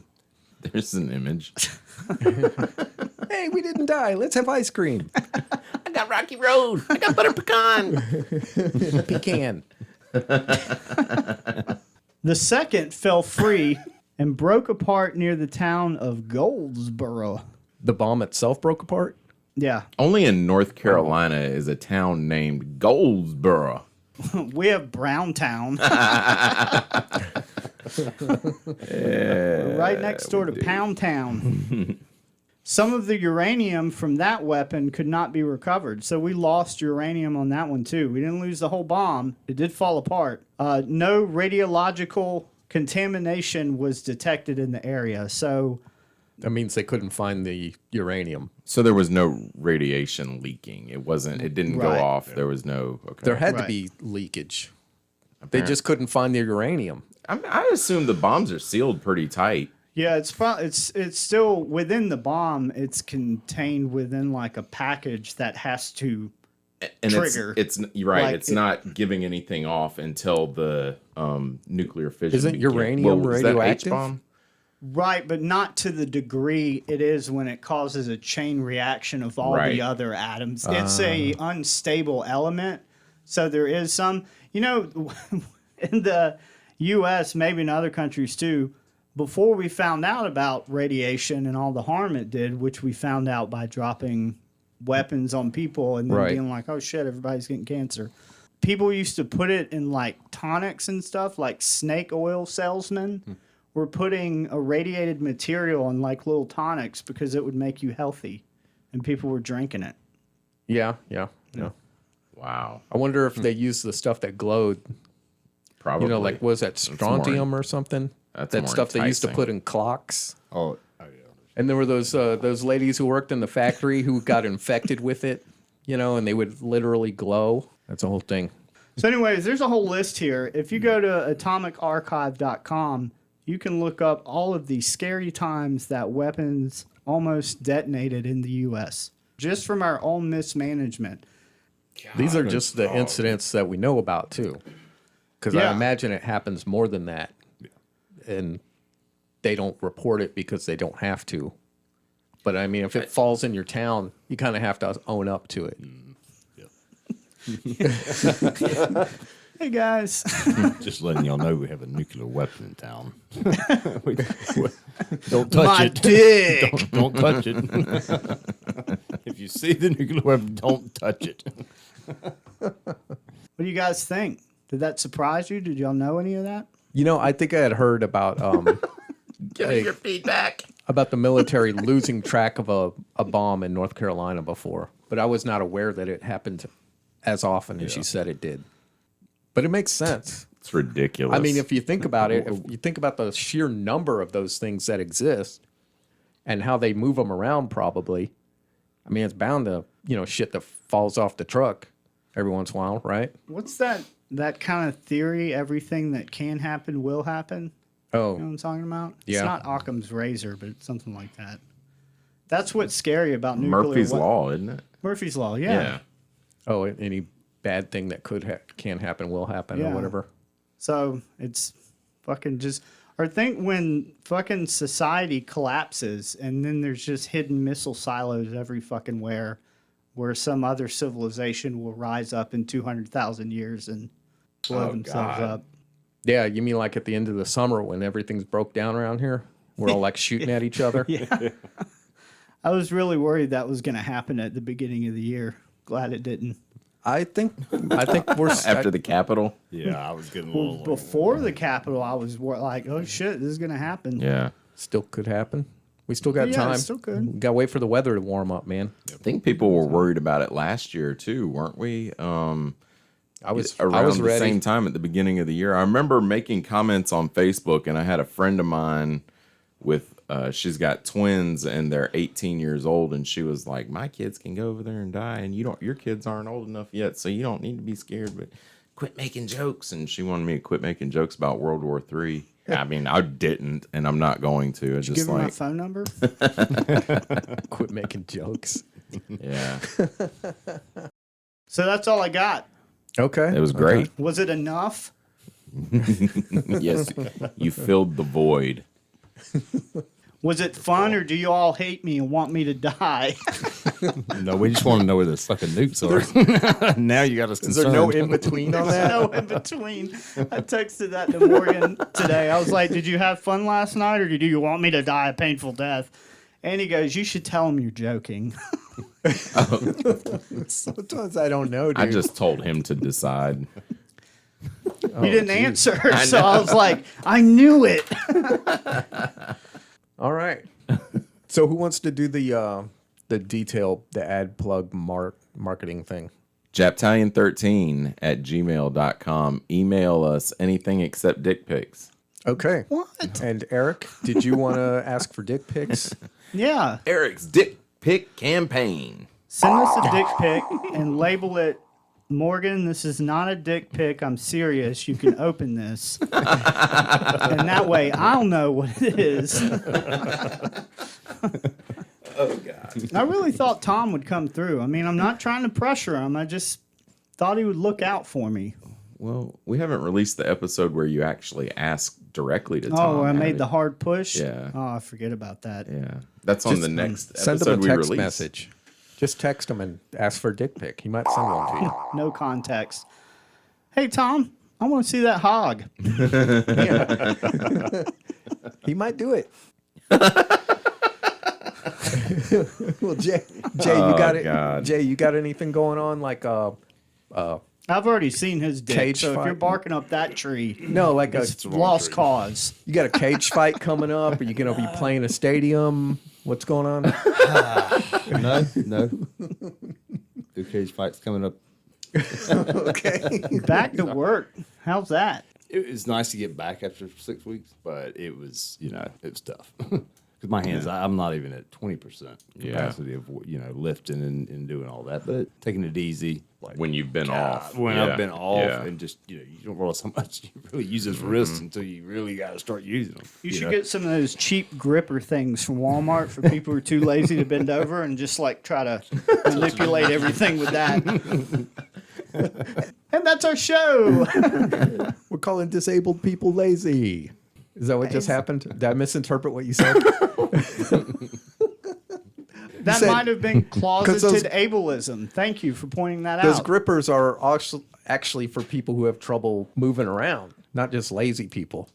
There's an image. Hey, we didn't die. Let's have ice cream. I got Rocky Road. I got butter pecan. Pecan. The second fell free and broke apart near the town of Goldsboro. The bomb itself broke apart? Yeah. Only in North Carolina is a town named Goldsboro. We have Browntown. Right next door to Pound Town. Some of the uranium from that weapon could not be recovered, so we lost uranium on that one too. We didn't lose the whole bomb. It did fall apart. No radiological contamination was detected in the area, so... That means they couldn't find the uranium. So there was no radiation leaking. It didn't go Right. off. There was no. Okay. There had to Right. be leakage. They just couldn't find the uranium. I assume the bombs are sealed pretty tight. Yeah, it's still within the bomb. It's contained within like a package that has to And trigger. It's you're right. Like It's not giving anything off until the nuclear fission. Isn't begins. uranium Is that radioactive? H-bomb? right, but not to the degree it is when it causes a chain reaction of all Right. the other atoms. It's a unstable element, so there is some. In the U.S., maybe in other countries too. Before we found out about radiation and all the harm it did, which we found out by dropping weapons on people and then Right. being like, oh shit, everybody's getting cancer. People used to put it in like tonics and stuff, like snake oil salesmen were putting irradiated material in like little tonics because it would make you healthy. And people were drinking it. Yeah. Wow. I wonder if they used the stuff that glowed. Probably. Like was that strontium or something? That's That more stuff they used to enticing. put in clocks. Oh, yeah. And there were those ladies who worked in the factory who got infected with it, and they would literally glow. That's the whole thing. So anyways, there's a whole list here. If you go to atomicarchive.com, you can look up all of the scary times that weapons almost detonated in the U.S. just from our own mismanagement. These are just the incidents that we know about, too. Because I Yeah. imagine it happens more than that. And they don't report it because they don't have to. But, I mean, if it falls in your town, you kind of have to own up to it. Hey, guys. Just letting y'all know we have a nuclear weapon in town. Don't touch My it. dick. Don't touch it. If you see the nuclear weapon, don't touch it. What do you guys think? Did that surprise you? Did y'all know any of that? I think I had heard about Give us your feedback. about the military losing track of a bomb in North Carolina before. But I was not aware that it happened as often as you said it did. But it makes sense. It's ridiculous. I mean, if you think about it, if you think about the sheer number of those things that exist and how they move them around probably, I mean, it's bound to, shit that falls off the truck every once in a while, right? What's that kind of theory? Everything that can happen will happen? You know what Oh, I'm talking about? Yeah. It's not Occam's razor, but it's something like that. That's what's scary about nuclear Murphy's wep- Law, isn't it? Murphy's Law, yeah. any bad thing that can happen will happen Yeah. or whatever. So it's fucking just... Or think when fucking society collapses and then there's just hidden missile silos every fucking where some other civilization will rise up in 200,000 years and blow Oh, themselves God. up. Yeah, you mean like at the end of the summer when everything's broke down around here? We're all like shooting at each other? Yeah. I was really worried that was going to happen at the beginning of the year. Glad it didn't. I think we're After the Capitol. Yeah, I was getting a little. Before the Capitol, I was like, oh shit, this is going to happen. Yeah. Still could happen. We still got Yeah, time. it's still good. We got to wait for the weather to warm up, man. I think people were worried about it last year too, weren't we? I was around the ready. same time at the beginning of the year. I remember making comments on Facebook, and I had a friend of mine with she's got twins, and they're 18 years old, and she was like, "My kids can go over there and die, and your kids aren't old enough yet, so you don't need to be scared. But quit making jokes." And she wanted me to quit making jokes about World War III. I mean, I didn't, and I'm not going to. It's just Give me my like, phone number. Quit making jokes. yeah, So that's all I got. Okay. it was great. Was it enough? Yes, you filled the void. Was it fun, or do you all hate me and want me to die? No, we just want to know where the fucking nukes are. Now you got us Is there concerned. no in between on that? No in between. I texted that to Morgan today. I was like, "Did you have fun last night, or do you want me to die a painful death?" And he goes, "You should tell him you're joking." Sometimes I don't know, dude. I just told him to decide. You didn't answer, so I was like, "I knew it." All right. So who wants to do the detail, the ad plug marketing thing? Japtalion13@gmail.com. Email us anything except dick pics. Okay. What? And Eric, did you want to ask for dick pics? Yeah. Eric's dick pic campaign. Send us a dick pic and label it, "Morgan, this is not a dick pic. I'm serious. You can open this." And that way I'll know what it is. Oh, God. I really thought Tom would come through. I mean, I'm not trying to pressure him. I just thought he would look out for me. Well, we haven't released the episode where you actually asked directly to Tom. Oh, I have made you? the hard push? Yeah. Oh, I forget about that. Yeah. That's on the next Send episode him a we text release. message. Just text him and ask for a dick pic. He might send one to you. No context. Hey, Tom, I want to see that hog. He might do it. Well, Jay, you got it. God. Jay, you got anything going on? Like I've already seen his dick, Cage so if you're fight? barking up that tree, no, like it's lost cause. you got a cage fight coming up? Are you gonna be playing a stadium? What's going on? No. The cage fight's coming up. Okay. Back to work. How's that? It was nice to get back after 6 weeks, but it was, it was tough. Because my hands, I'm not even at 20% capacity of, lifting and doing all that, but taking it easy. Like When you've been off. When Yeah. I've been off Yeah. and just, you don't realize how much you really use those wrists until you really got to start using them. You should get some of those cheap gripper things from Walmart for people who are too lazy to bend over and just like try to manipulate everything with that. And that's our show. We're calling disabled people lazy. Is that what just happened? Did I misinterpret what you said? That said- might have been 'cause those- closeted ableism. Thank you for pointing that Those out. grippers are actually for people who have trouble moving around, not just lazy people.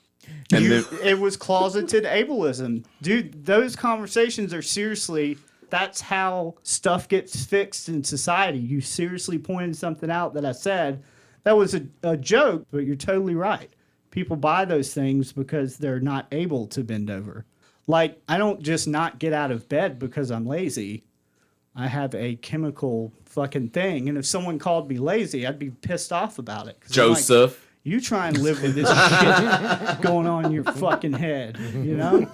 And then, It was closeted ableism. Dude, those conversations are seriously, that's how stuff gets fixed in society. You seriously pointed something out that I said. That was a joke, but you're totally right. People buy those things because they're not able to bend over. Like, I don't just not get out of bed because I'm lazy. I have a chemical fucking thing. And if someone called me lazy, I'd be pissed off about it. 'Cause I'm like, Joseph. you try and live with this shit going on in your fucking head, you know?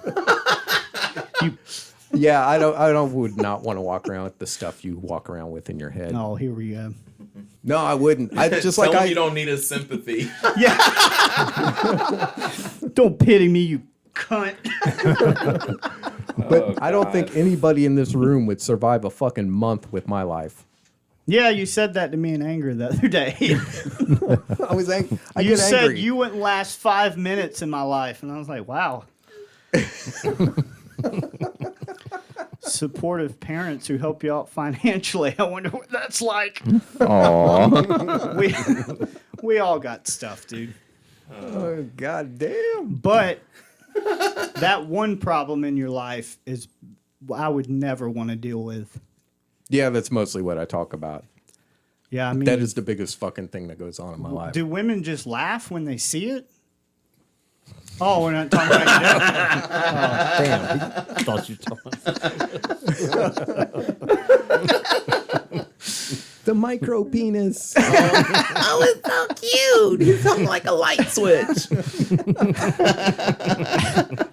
Yeah, I would not want to walk around with the stuff you walk around with in your head. Oh, here we go. No, I wouldn't. I just Tell like him I you don't need his sympathy. Don't pity me, you cunt. but I don't think anybody in this room would survive a fucking month with my life. Yeah, you said that to me in anger the other day. I was angry. You said you wouldn't last 5 minutes in my life. And I was like, wow. Supportive parents who help you out financially. I wonder what that's like. We all got stuff, dude. Oh, God damn. But that one problem in your life is I would never want to deal with. Yeah, that's mostly what I talk about. Yeah, I mean, That is the biggest fucking thing that goes on in my life. do women just laugh when they see it? Oh, we're not talking about you. Damn, I thought you told us. The micro penis. Oh, it's so cute. He's something like a light switch.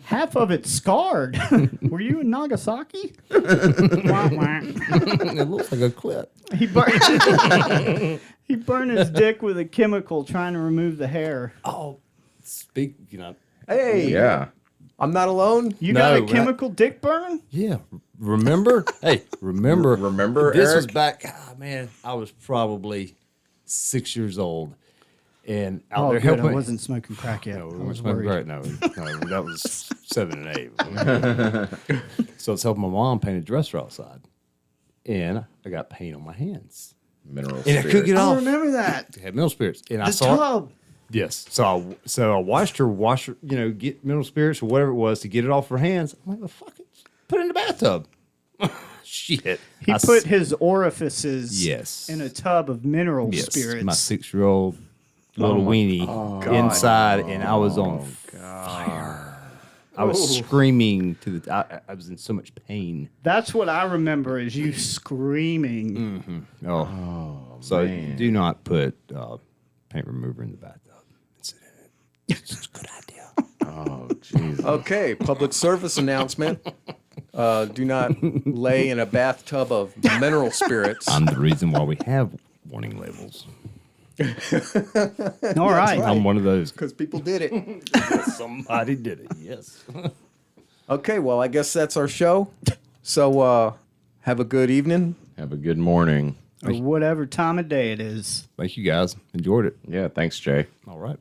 Half of it's scarred. Were you in Nagasaki? Wah, wah. It looks like a clip. He burned. He burned his dick with a chemical trying to remove the hair. Oh, Hey, Yeah. I'm not alone. You No, got a right. chemical dick burn? yeah. Remember? Hey, remember? Remember, This was Eric? back. Man, I was probably 6 years old, and out Oh, there good. helping. I wasn't smoking crack yet. No, we I weren't was smoking worried. crack. No, that was 7 and 8. So it's helping my mom paint a dresser outside, and I got paint on my hands, Mineral and I couldn't get I off. remember that. I had mineral spirits, and I The saw. tub. Yes. So I watched her wash her, get mineral spirits or whatever it was to get it off her hands. I'm like, well, fuck it. Put it in the bathtub. Shit. He put his orifices Yes. in a tub of mineral yes, spirits. my 6-year-old little weenie inside, and I was on fire. I was screaming to the. I was in so much pain. That's what I remember is you screaming. Oh, so man. do not put paint remover in the bathtub. It's a good idea. Oh, Jesus. Okay, public service announcement. Do not lay in a bathtub of mineral spirits. I'm the reason why we have warning labels. All right. I'm one of those. Because people did it. Somebody did it. Yes. Okay, well, I guess that's our show. So have a good evening. Have a good morning. Or whatever time of day it is. Thank you guys. Enjoyed it. Yeah, thanks, Jay. All right.